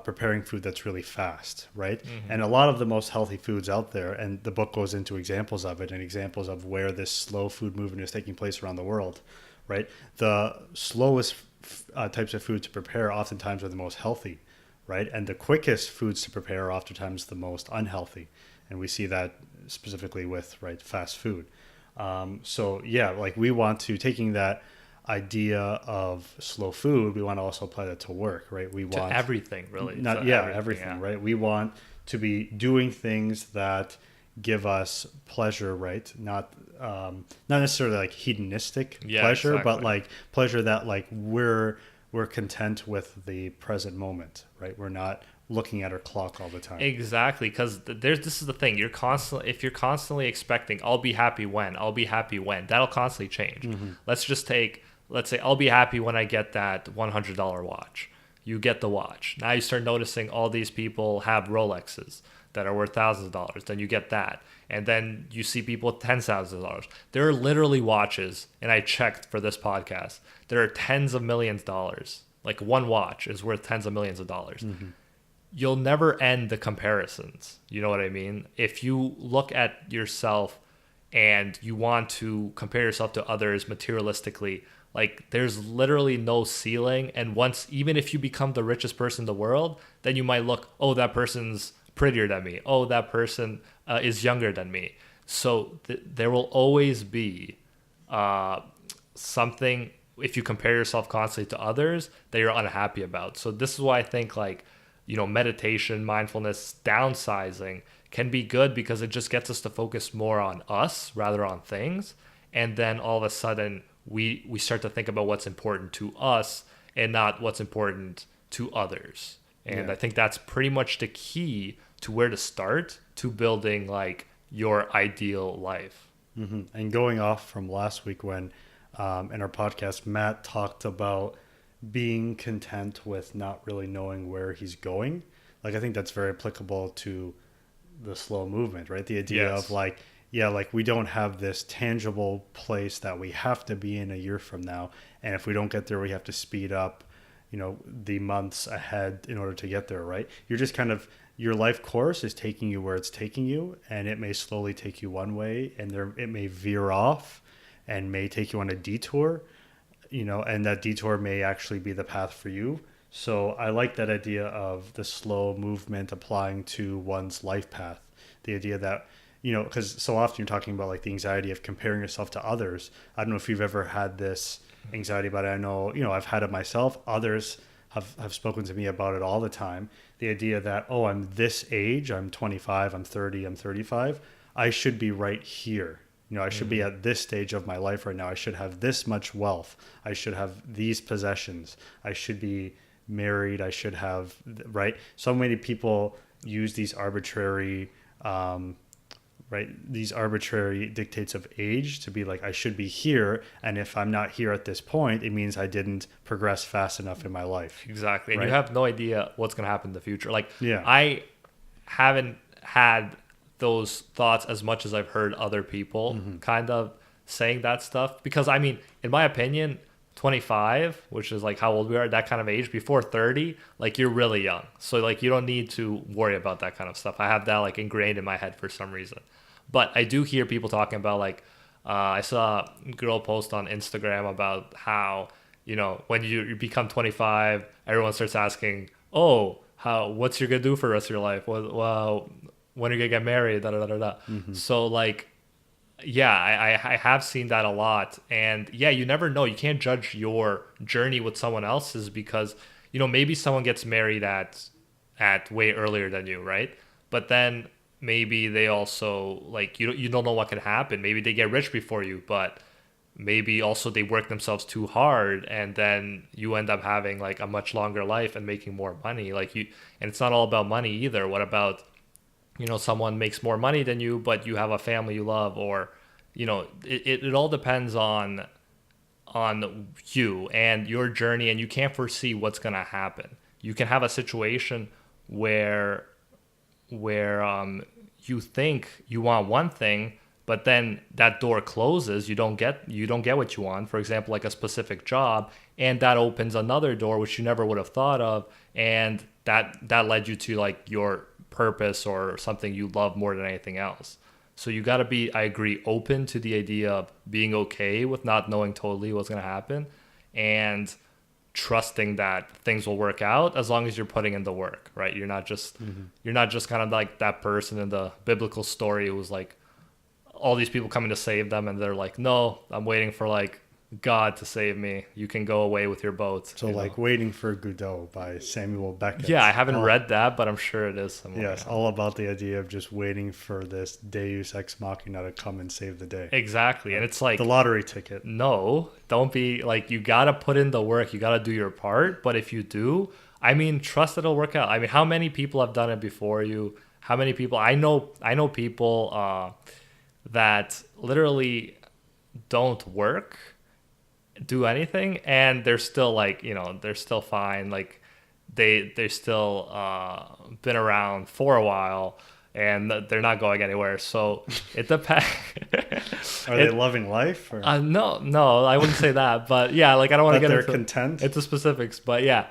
preparing food that's really fast, right? Mm-hmm. And a lot of the most healthy foods out there, and the book goes into examples of it and examples of where this slow food movement is taking place around the world, right? The slowest types of food to prepare oftentimes are the most healthy, right? And the quickest foods to prepare are oftentimes the most unhealthy. And we see that specifically with, right, fast food. So yeah, like we want to taking that idea of slow food, we want to also apply that to work, right? We To want everything, really. not To yeah everything, yeah. right? We want to be doing things that give us pleasure, right? Not necessarily like hedonistic Yeah, pleasure, but exactly. like pleasure that like we're content with the present moment, right? We're not looking at our clock all the time. Exactly, because this is the thing. If you're constantly expecting, I'll be happy when, I'll be happy when, that'll constantly change. Let's say I'll be happy when I get that $100 watch. You get the watch. Now you start noticing all these people have Rolexes that are worth thousands of dollars. Then you get that, and then you see people with $10,000. There are literally watches, and I checked for this podcast. There are tens of millions of dollars. Like one watch is worth tens of millions of dollars. You'll never end the comparisons. You know what I mean? If you look at yourself and you want to compare yourself to others materialistically, like there's literally no ceiling. And once, even if you become the richest person in the world, then you might look, oh, that person's prettier than me. Oh, that person is younger than me. So there will always be something, if you compare yourself constantly to others, that you're unhappy about. So this is why I think like, meditation, mindfulness, downsizing can be good, because it just gets us to focus more on us rather on things. And then all of a sudden we start to think about what's important to us and not what's important to others. And Yeah. I think that's pretty much the key to where to start to building like your ideal life. And going off from last week when in our podcast, Matt talked about being content with not really knowing where he's going. Like I think that's very applicable to the slow movement, right? The idea Yes. of like, yeah, like we don't have this tangible place that we have to be in a year from now. And if we don't get there, we have to speed up, the months ahead in order to get there, right? You're just kind of, your life course is taking you where it's taking you, and it may slowly take you one way, and it may veer off and may take you on a detour, and that detour may actually be the path for you. So I like that idea of the slow movement applying to one's life path. The idea that, because so often you're talking about like the anxiety of comparing yourself to others. I don't know if you've ever had this anxiety about it. I know, I've had it myself. Others have spoken to me about it all the time. The idea that, oh, I'm this age, I'm 25, I'm 30, I'm 35. I should be right here. I should be at this stage of my life right now. I should have this much wealth. I should have these possessions. I should be married. I should have, right? So many people use these arbitrary, these arbitrary dictates of age to be like, I should be here. And if I'm not here at this point, it means I didn't progress fast enough in my life. Exactly. And Right? you have no idea what's going to happen in the future. Like, Yeah. I haven't had those thoughts as much as I've heard other people kind of saying that stuff. Because, I mean, in my opinion, 25, which is like how old we are, that kind of age, before 30, like you're really young. So, like, you don't need to worry about that kind of stuff. I have that like ingrained in my head for some reason. But I do hear people talking about like, I saw a girl post on Instagram about how, when you become 25, everyone starts asking, oh, what's you gonna do for the rest of your life? Well, when are you gonna get married? Da, da, da, da, da. So like, yeah, I have seen that a lot. And yeah, you never know. You can't judge your journey with someone else's because, maybe someone gets married at way earlier than you, right? But then maybe they also like, you don't know what can happen. Maybe they get rich before you, but maybe also they work themselves too hard, and then you end up having like a much longer life and making more money. And it's not all about money either. What about, someone makes more money than you, but you have a family you love, or, it all depends on you and your journey, and you can't foresee what's going to happen. You can have a situation where you think you want one thing, but then that door closes. You don't get what you want. For example, like a specific job, and that opens another door which you never would have thought of, and that led you to like your purpose or something you love more than anything else. So you got to be, I agree, open to the idea of being okay with not knowing totally what's going to happen, and trusting that things will work out as long as you're putting in the work, right? You're not just kind of like that person in the biblical story who was like all these people coming to save them, and they're like, no, I'm waiting for like God to save me. You can go away with your boat. So like Waiting for Godot by Samuel Beckett. Yeah, I haven't read that, but I'm sure it is somewhere. Yes, all about the idea of just waiting for this Deus Ex Machina to come and save the day. Exactly. And it's like the lottery ticket. No, don't be like, you got to put in the work. You got to do your part. But if you do, I mean, trust that it'll work out. I mean, how many people have done it before you? How many people? I know people that literally don't work, do anything, and they're still like, they're still fine. Like they're still been around for a while, and they're not going anywhere. So it depends. Are they loving life? Or? No, I wouldn't say that. But yeah, like I don't want to get into content. Into specifics. But yeah,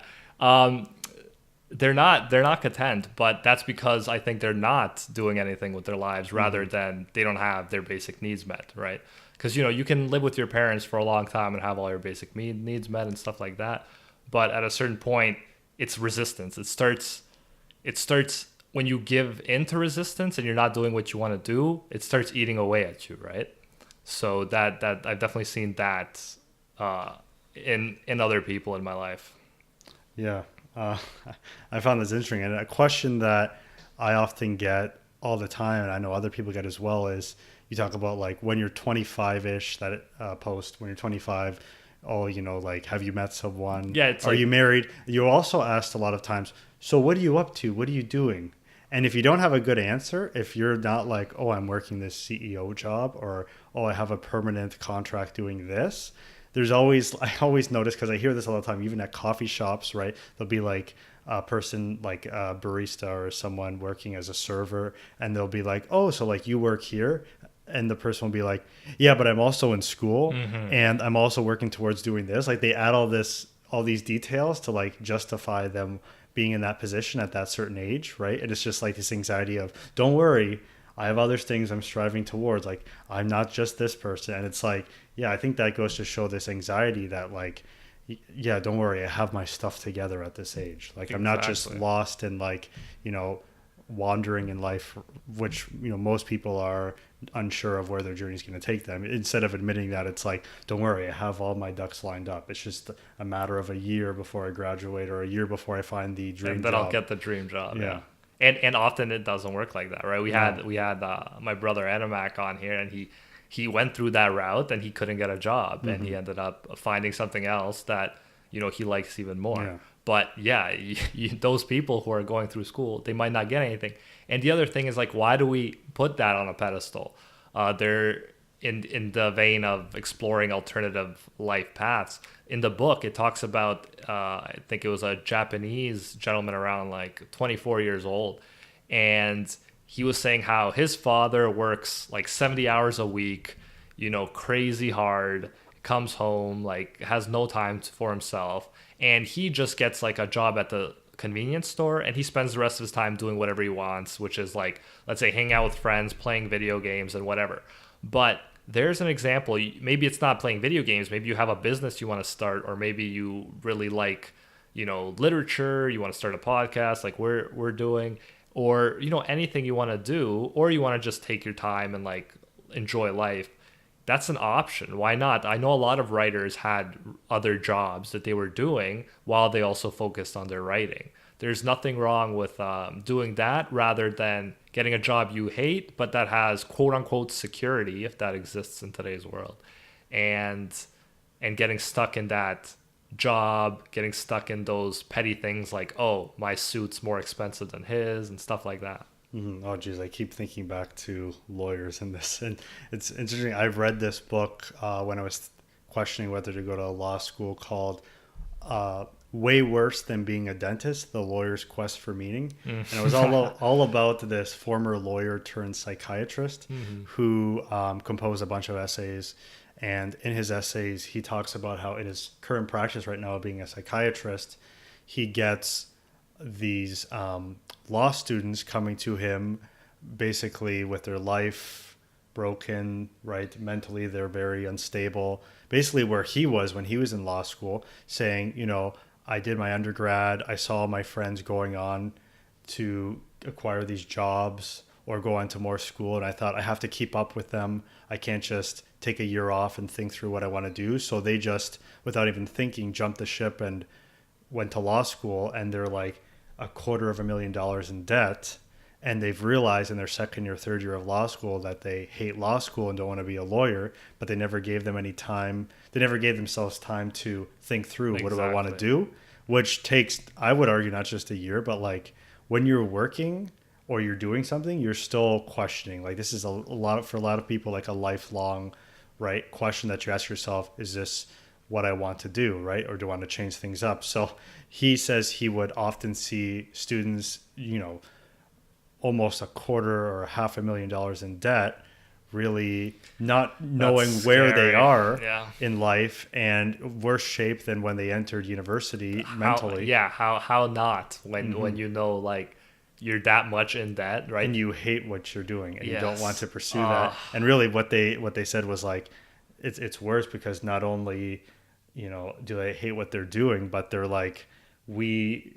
they're not content. But that's because I think they're not doing anything with their lives, rather than they don't have their basic needs met, right? Because, you can live with your parents for a long time and have all your basic needs met and stuff like that. But at a certain point, it's resistance. It starts when you give into resistance and you're not doing what you want to do, it starts eating away at you, right? So that I've definitely seen that in other people in my life. Yeah. I found this interesting. And a question that I often get all the time, and I know other people get as well, is you talk about like when you're 25-ish, that post, when you're 25, like, have you met someone? Yeah, are you married? You're also asked a lot of times, so what are you up to? What are you doing? And if you don't have a good answer, if you're not like, oh, I'm working this CEO job, or, oh, I have a permanent contract doing this, I always notice, because I hear this all the time, even at coffee shops, right? There'll be like a person like a barista or someone working as a server, and they'll be like, oh, so like you work here? And the person will be like, yeah, but I'm also in school, and I'm also working towards doing this. Like they add all these details to like justify them being in that position at that certain age, right? And it's just like this anxiety of, don't worry, I have other things I'm striving towards. Like, I'm not just this person. And it's like, yeah, I think that goes to show this anxiety that like, yeah, don't worry, I have my stuff together at this age. Like, I'm not just lost in like, wandering in life, which, most people are unsure of where their journey is going to take them. Instead of admitting that, it's like, don't worry, I have all my ducks lined up. It's just a matter of a year before I graduate, or a year before I find the dream job. And then I'll get the dream job. Yeah. And often it doesn't work like that, right? We had my brother Animac on here, and he went through that route, and he couldn't get a job, and he ended up finding something else that he likes even more. Yeah. But yeah, those people who are going through school, they might not get anything. And the other thing is like, why do we put that on a pedestal? They're in the vein of exploring alternative life paths. In the book, it talks about, I think it was a Japanese gentleman around like 24 years old. And he was saying how his father works like 70 hours a week, crazy hard, comes home, like has no time for himself. And he just gets like a job at the convenience store, and he spends the rest of his time doing whatever he wants, which is like, let's say, hanging out with friends, playing video games and whatever. But there's an example. Maybe it's not playing video games. Maybe you have a business you want to start, or maybe you really like, literature. You want to start a podcast like we're doing, or, anything you want to do, or you want to just take your time and like enjoy life. That's an option. Why not? I know a lot of writers had other jobs that they were doing while they also focused on their writing. There's nothing wrong with doing that rather than getting a job you hate, but that has quote unquote security, if that exists in today's world, and getting stuck in that job, getting stuck in those petty things like, oh, my suit's more expensive than his and stuff like that. Mm-hmm. Oh, geez, I keep thinking back to lawyers in this. And it's interesting. I've read this book when I was questioning whether to go to law school, called Way Worse Than Being a Dentist, The Lawyer's Quest for Meaning. And it was all about this former lawyer turned psychiatrist who composed a bunch of essays. And in his essays, he talks about how in his current practice right now of being a psychiatrist, he gets these law students coming to him basically with their life broken, right? Mentally, they're very unstable. Basically where he was when he was in law school, saying, I did my undergrad, I saw my friends going on to acquire these jobs, or go on to more school. And I thought I have to keep up with them. I can't just take a year off and think through what I want to do. So they just, without even thinking, jumped the ship and went to law school, and they're like $250,000 in debt. And they've realized in their second year, third year of law school that they hate law school and don't want to be a lawyer, but they never gave them any time. They never gave themselves time to think through, what do I want to do? Which takes, I would argue, not just a year, but like when you're working or you're doing something, you're still questioning. Like this is a lot for a lot of people, like a lifelong, right, question that you ask yourself, is this what I want to do, right? Or do I want to change things up? So he says he would often see students, almost $250,000 or $500,000 in debt, really not knowing where they are in life, and worse shape than when they entered university mentally. How not when you know like you're that much in debt, right? And you hate what you're doing and you don't want to pursue that. And really what they said was like it's worse because not only do they hate what they're doing, but they're like, we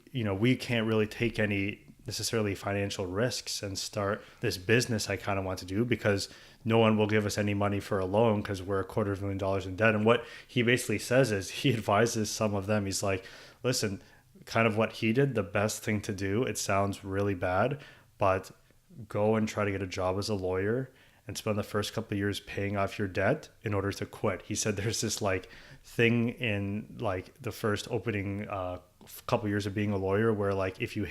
can't really take any necessarily financial risks and start this business I kind of want to do because no one will give us any money for a loan because we're $250,000 in debt. And what he basically says is he advises some of them. He's like, listen, kind of what he did, the best thing to do, it sounds really bad, but go and try to get a job as a lawyer and spend the first couple of years paying off your debt in order to quit. He said there's this like thing in like the first opening couple years of being a lawyer where like if you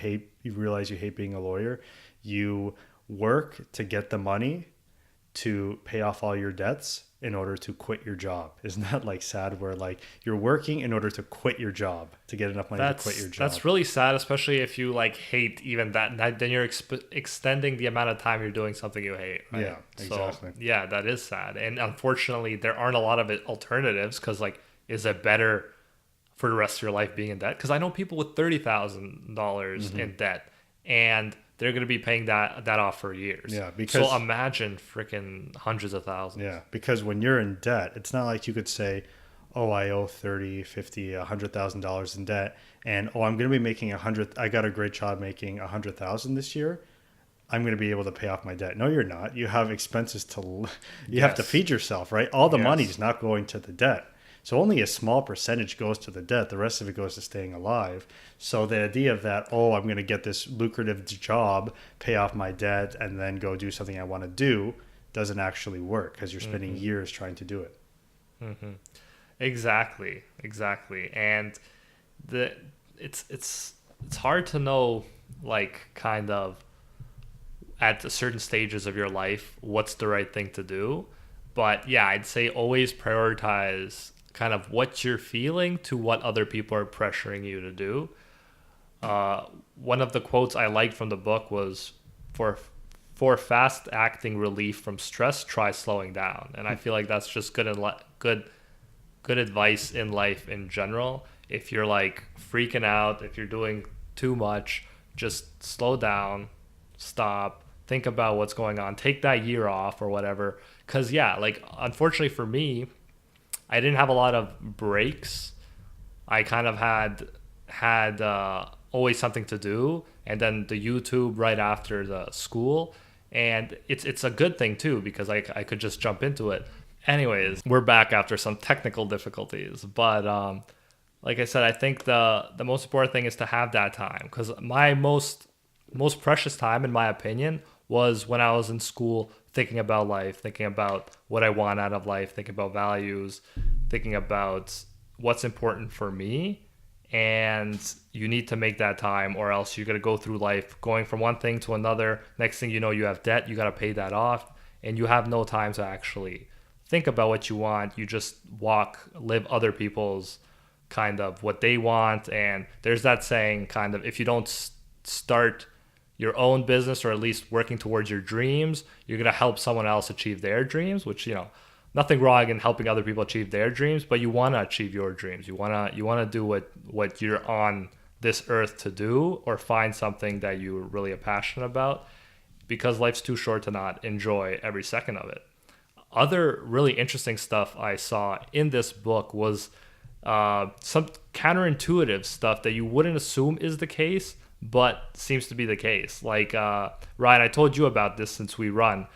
realize you hate being a lawyer, you work to get the money to pay off all your debts in order to quit your job. Isn't that like sad where like you're working in order to quit your job to get enough money to quit your job? That's really sad, especially if you like hate even that, then you're extending the amount of time you're doing something you hate, right? Yeah, exactly. So, yeah, that is sad. And unfortunately there aren't a lot of alternatives because like, is it better for the rest of your life being in debt? Because I know people with $30,000 in debt and they're going to be paying that off for years. Yeah, because so imagine freaking hundreds of thousands. Yeah, because when you're in debt, it's not like you could say, oh, I owe $30,000, $50,000, $100,000 in debt, and I'm going to be making I got a great job making $100,000 this year. I'm going to be able to pay off my debt. No, you're not. You have expenses you have to feed yourself, right? All the money is not going to the debt. So only a small percentage goes to the debt. The rest of it goes to staying alive. So the idea of that, I'm going to get this lucrative job, pay off my debt, and then go do something I want to do doesn't actually work because you're spending years trying to do it. Mm-hmm. Exactly. And it's hard to know, like, kind of at certain stages of your life, what's the right thing to do. But yeah, I'd say always prioritize kind of what you're feeling to what other people are pressuring you to do. One of the quotes I liked from the book was, for fast acting relief from stress, try slowing down. And I feel like that's just good advice in life in general. If you're like freaking out, if you're doing too much, just slow down, stop, think about what's going on, take that year off or whatever. Because yeah, like unfortunately for me, I didn't have a lot of breaks. I kind of had always something to do, and then the YouTube right after the school, and it's a good thing too because I could just jump into it. Anyways, we're back after some technical difficulties, but like I said, I think the most important thing is to have that time, because my most precious time, in my opinion, was when I was in school, thinking about life, thinking about what I want out of life, thinking about values, thinking about what's important for me. And you need to make that time, or else you're going to go through life going from one thing to another. Next thing you know, you have debt, you got to pay that off, and you have no time to actually think about what you want. You just live other people's kind of what they want. And there's that saying, kind of, if you don't start your own business, or at least working towards your dreams, you're going to help someone else achieve their dreams, which, nothing wrong in helping other people achieve their dreams, but you want to achieve your dreams. You want to do what you're on this earth to do, or find something that you really are passionate about, because life's too short to not enjoy every second of it. Other really interesting stuff I saw in this book was some counterintuitive stuff that you wouldn't assume is the case, but seems to be the case. Like, Ryan, I told you about this since we run.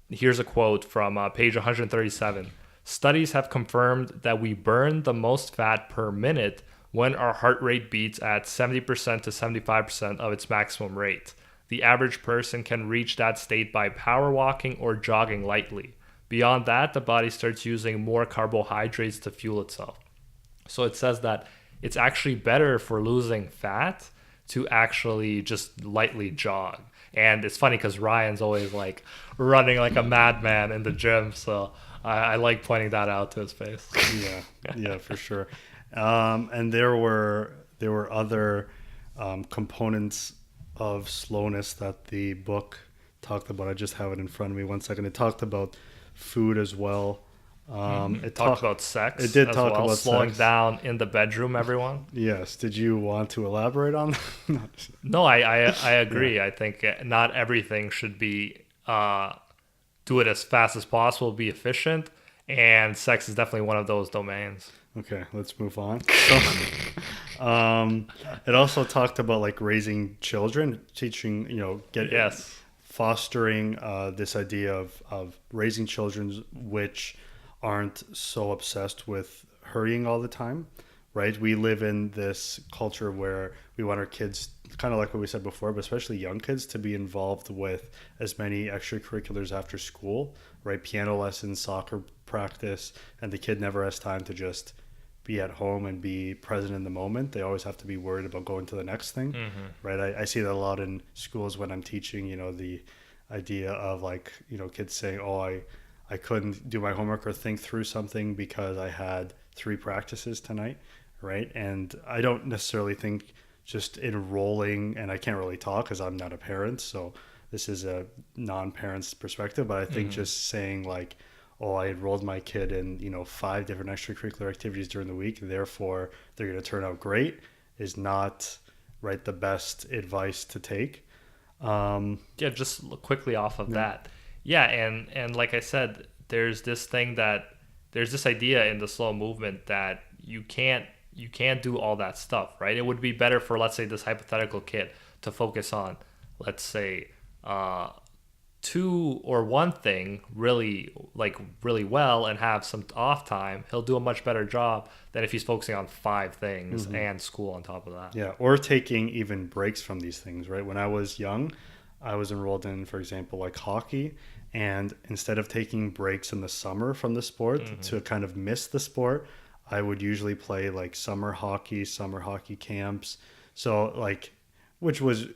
Here's a quote from page 137. Studies have confirmed that we burn the most fat per minute when our heart rate beats at 70% to 75% of its maximum rate. The average person can reach that state by power walking or jogging lightly. Beyond that, the body starts using more carbohydrates to fuel itself. So it says that it's actually better for losing fat to actually just lightly jog. And it's funny because Ryan's always like running like a madman in the gym. So I like pointing that out to his face. Yeah, for sure. And there were other components of slowness that the book talked about. I just have it in front of me. 1 second. It talked about food as well. It talked about sex. It did as talk well, about slowing sex. down in the bedroom, everyone. Yes. Did you want to elaborate on that? No, I agree. Yeah. I think not everything should be do it as fast as possible, be efficient, and sex is definitely one of those domains. Okay, let's move on. So, it also talked about like raising children, teaching, fostering this idea of raising children which aren't so obsessed with hurrying all the time, right? We live in this culture where we want our kids, kind of like what we said before, but especially young kids, to be involved with as many extracurriculars after school, right? Piano lessons, soccer practice, and the kid never has time to just be at home and be present in the moment. They always have to be worried about going to the next thing, right? I see that a lot in schools when I'm teaching, the idea of like, kids saying, oh, I couldn't do my homework or think through something because I had 3 practices tonight, right? And I don't necessarily think just enrolling, and I can't really talk because I'm not a parent, so this is a non-parent's perspective, but I think just saying like, oh, I enrolled my kid in, 5 different extracurricular activities during the week, therefore they're going to turn out great, is not, right, the best advice to take. Just quickly off of that. Yeah, and like I said, there's this idea in the slow movement that you can't do all that stuff, right? It would be better for, let's say, this hypothetical kid to focus on, let's say, 2 or 1 thing really well and have some off time. He'll do a much better job than if he's focusing on 5 things and school on top of that. Yeah, or taking even breaks from these things, right? When I was young, I was enrolled in, for example, like hockey, and instead of taking breaks in the summer from the sport to kind of miss the sport, I would usually play like summer hockey camps. So like, which was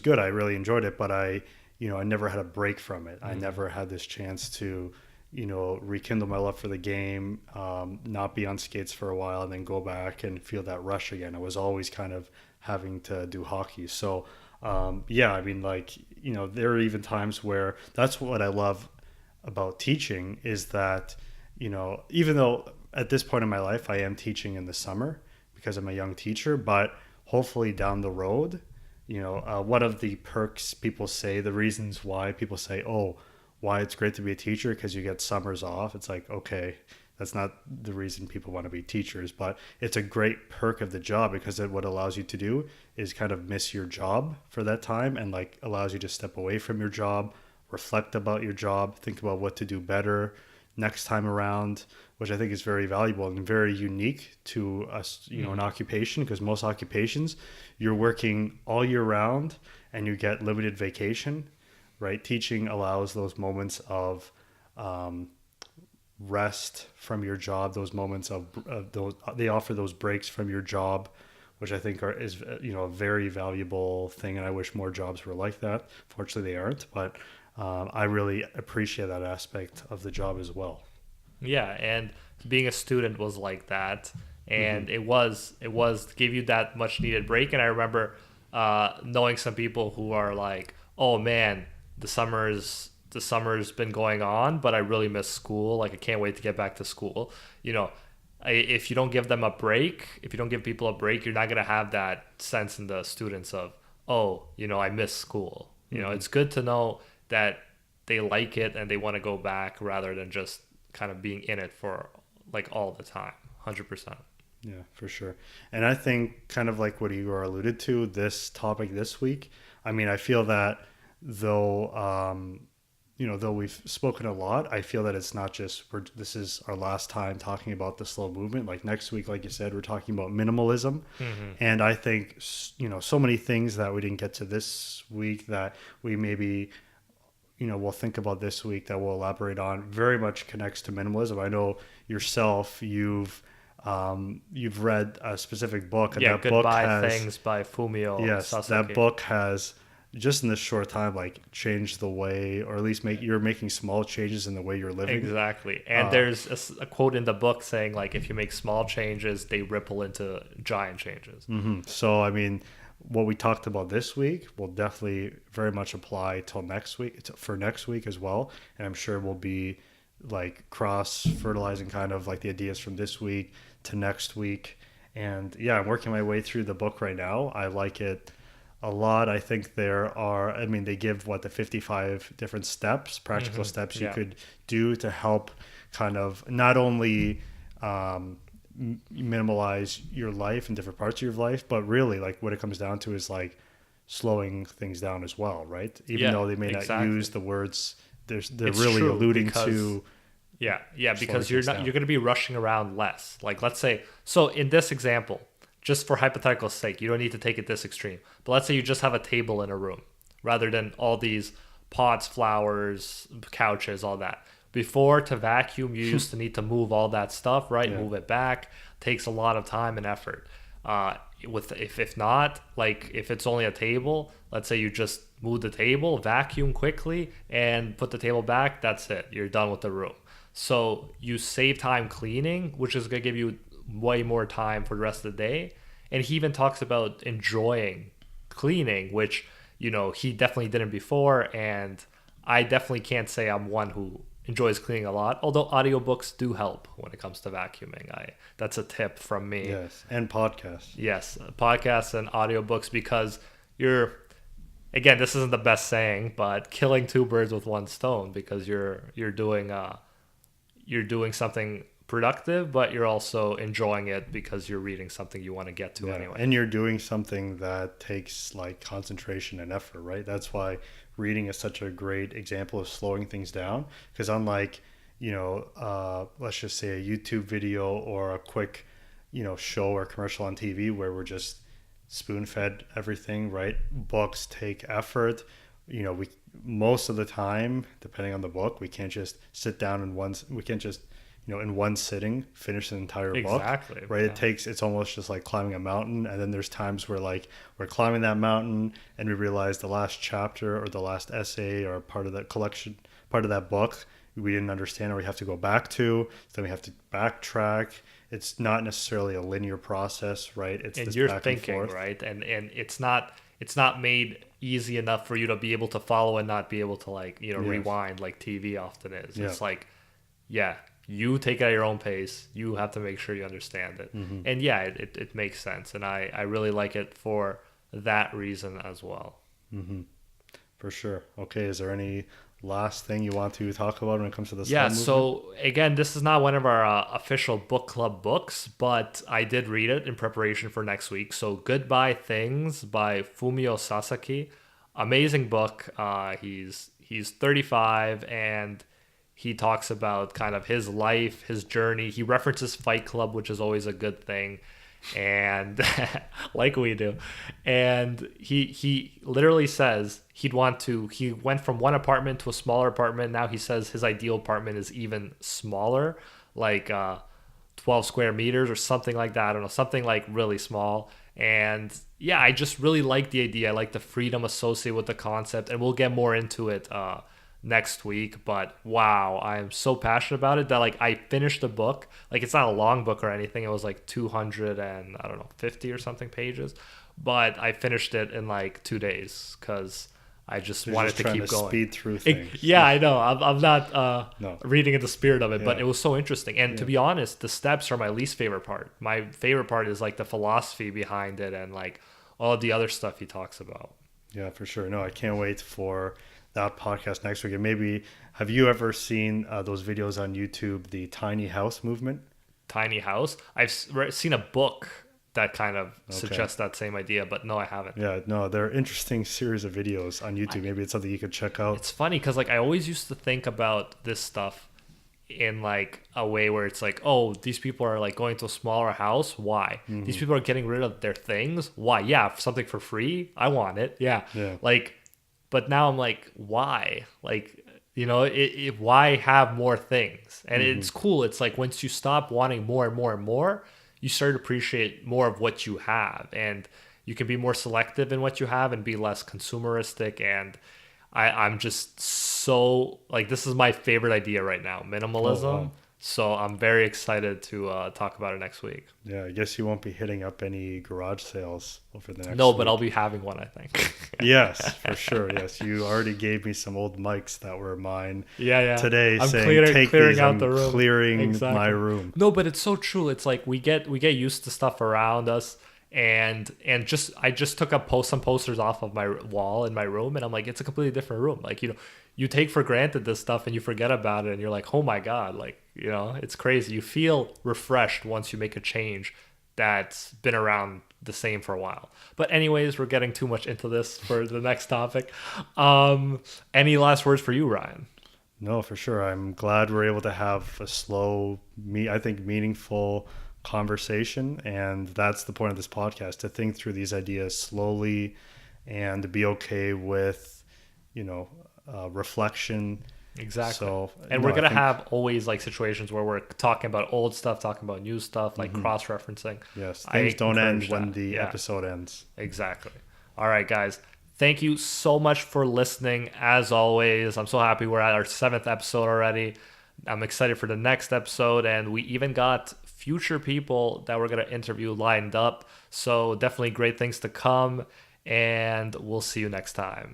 good. I really enjoyed it, but I never had a break from it. I never had this chance to, rekindle my love for the game, not be on skates for a while and then go back and feel that rush again. I was always kind of having to do hockey. So, there are even times where that's what I love about teaching is that, even though at this point in my life, I am teaching in the summer because I'm a young teacher, but hopefully down the road, one of the perks people say, the reasons why people say, oh, why it's great to be a teacher because you get summers off. It's like, okay, that's not the reason people want to be teachers, but it's a great perk of the job because what allows you to do is kind of miss your job for that time and like allows you to step away from your job, reflect about your job, think about what to do better next time around, which I think is very valuable and very unique to us, an occupation, because most occupations you're working all year round and you get limited vacation, right? Teaching allows those moments of rest from your job, those moments of those, they offer those breaks from your job, which I think is a very valuable thing, and I wish more jobs were like that. Fortunately, they aren't, but I really appreciate that aspect of the job as well. Yeah, and being a student was like that, and it gave you that much needed break. And I remember knowing some people who are like, "Oh man, the summer's been going on, but I really miss school. Like I can't wait to get back to school." If you don't give them a break, if you don't give people a break, you're not gonna have that sense in the students of, "Oh, I miss school." It's good to know that they like it and they want to go back rather than just kind of being in it for like all the time. 100%. Yeah, for sure. And I think kind of like what Igor alluded to, this topic this week, I mean, I feel that though, though we've spoken a lot, I feel that it's not just, this is our last time talking about the slow movement. Like next week, like you said, we're talking about minimalism. And I think, so many things that we didn't get to this week that we maybe, we'll think about this week that we'll elaborate on very much connects to minimalism. I know yourself, you've read a specific book, and that book Goodbye has Things by Fumio Sasaki. that book has just in this short time like changed the way, or at least you're making small changes in the way you're living. Exactly. And there's a quote in the book saying like if you make small changes, they ripple into giant changes. So I mean, what we talked about this week will definitely very much apply till next week, for next week as well, and I'm sure we'll be like cross fertilizing kind of like the ideas from this week to next week. And yeah, I'm working my way through the book right now. I like it a lot. I think they give the 55 different steps, practical steps you could do to help kind of not only minimalize your life in different parts of your life, but really like what it comes down to is like slowing things down as well, right? Even though they may not use the words, they're really alluding to. Because you're going to be rushing around less. Like let's say, so in this example, just for hypothetical sake, you don't need to take it this extreme, but let's say you just have a table in a room rather than all these pots, flowers, couches, all that. Before, to vacuum, you used to need to move all that stuff, right? Yeah. Move it back. Takes a lot of time and effort. If not, like if it's only a table, let's say you just move the table, vacuum quickly, and put the table back, that's it. You're done with the room. So you save time cleaning, which is going to give you way more time for the rest of the day. And he even talks about enjoying cleaning, which, he definitely didn't before. And I definitely can't say I'm one who enjoys cleaning a lot, although audiobooks do help when it comes to vacuuming. That's a tip from me. Yes, and podcasts. Yes, podcasts and audiobooks, because again, this isn't the best saying, but killing two birds with one stone, because you're doing something productive, but you're also enjoying it because you're reading something you want to get to anyway. And you're doing something that takes like concentration and effort, right? That's why reading is such a great example of slowing things down, because unlike let's just say a YouTube video or a quick show or commercial on TV where we're just spoon-fed everything, right? Books take effort. We most of the time, depending on the book, we can't just sit down in one sitting finish an entire book. Exactly. Right? Yeah. It's almost just like climbing a mountain, and then there's times where like we're climbing that mountain and we realize the last chapter or the last essay or part of that collection, part of that book we didn't understand, or we have to go back to, so then we have to backtrack. It's not necessarily a linear process, right? It's and this you're back thinking, and forth. right? And it's not made easy enough for you to be able to follow and not be able to rewind like TV often is. It's like, you take it at your own pace. You have to make sure you understand it. Mm-hmm. And it makes sense. And I really like it for that reason as well. Mm-hmm. For sure. Okay. Is there any last thing you want to talk about when it comes to the slow movement? So again, this is not one of our official book club books, but I did read it in preparation for next week. So Goodbye Things by Fumio Sasaki. Amazing book. He's 35 and he talks about kind of his life, his journey. He references Fight Club, which is always a good thing, and like we do. And he literally says he went from one apartment to a smaller apartment. Now he says his ideal apartment is even smaller, like 12 square meters or something like that. I don't know, something like really small. And yeah, I just really like the idea. I like the freedom associated with the concept, and we'll get more into it next week. But wow, I am so passionate about it that like I finished the book. Like it's not a long book or anything. It was like 250 or something pages, but I finished it in like 2 days because I just wanted to keep going. Speed through things. I know. I'm not reading in the spirit of it, but it was so interesting. And to be honest, the steps are my least favorite part. My favorite part is like the philosophy behind it and like all of the other stuff he talks about. Yeah, for sure. No, I can't wait for that podcast next week. And maybe, have you ever seen those videos on YouTube, the tiny house movement? tiny house. I've seen a book that kind of suggests that same idea, but no, I haven't. Yeah, no, they're interesting series of videos on YouTube. Maybe it's something you could check out. It's funny because like I always used to think about this stuff in like a way where it's like, oh, these people are like going to a smaller house. Why? These people are getting rid of their things. Why? Yeah, something for free. I want it. Yeah. Like, but now I'm like, why? Like, you know, why have more things? And it's cool. It's like once you stop wanting more and more and more, you start to appreciate more of what you have, and you can be more selective in what you have and be less consumeristic. And I'm just so like, this is my favorite idea right now, minimalism. Oh, wow. So I'm very excited to talk about it next week. Yeah, I guess you won't be hitting up any garage sales over the next No, week. but I'll be having one, I think. Yes, for sure. Yes, you already gave me some old mics that were mine. Yeah. Today, I'm saying take clearing these. out I'm the room. clearing Exactly. my room. No, but it's so true. It's like we get used to stuff around us, and I just took some posters off of my wall in my room, and I'm like, it's a completely different room. Like, you know, you take for granted this stuff and you forget about it, and you're like, oh my god, like, you know, it's crazy. You feel refreshed once you make a change that's been around the same for a while. But anyways, we're getting too much into this for the next topic. Any last words for you, Ryan? No, for sure. I'm glad we're able to have a slow, I think, meaningful conversation. And that's the point of this podcast, to think through these ideas slowly and to be okay with, you know, reflection. Exactly. So, and we're going to have always like situations where we're talking about old stuff, talking about new stuff, like cross-referencing. Yes, things don't end when the Yeah. episode ends. Exactly. All right, guys. Thank you so much for listening. As always, I'm so happy we're at our 7th episode already. I'm excited for the next episode, and we even got future people that we're going to interview lined up. So definitely great things to come, and we'll see you next time.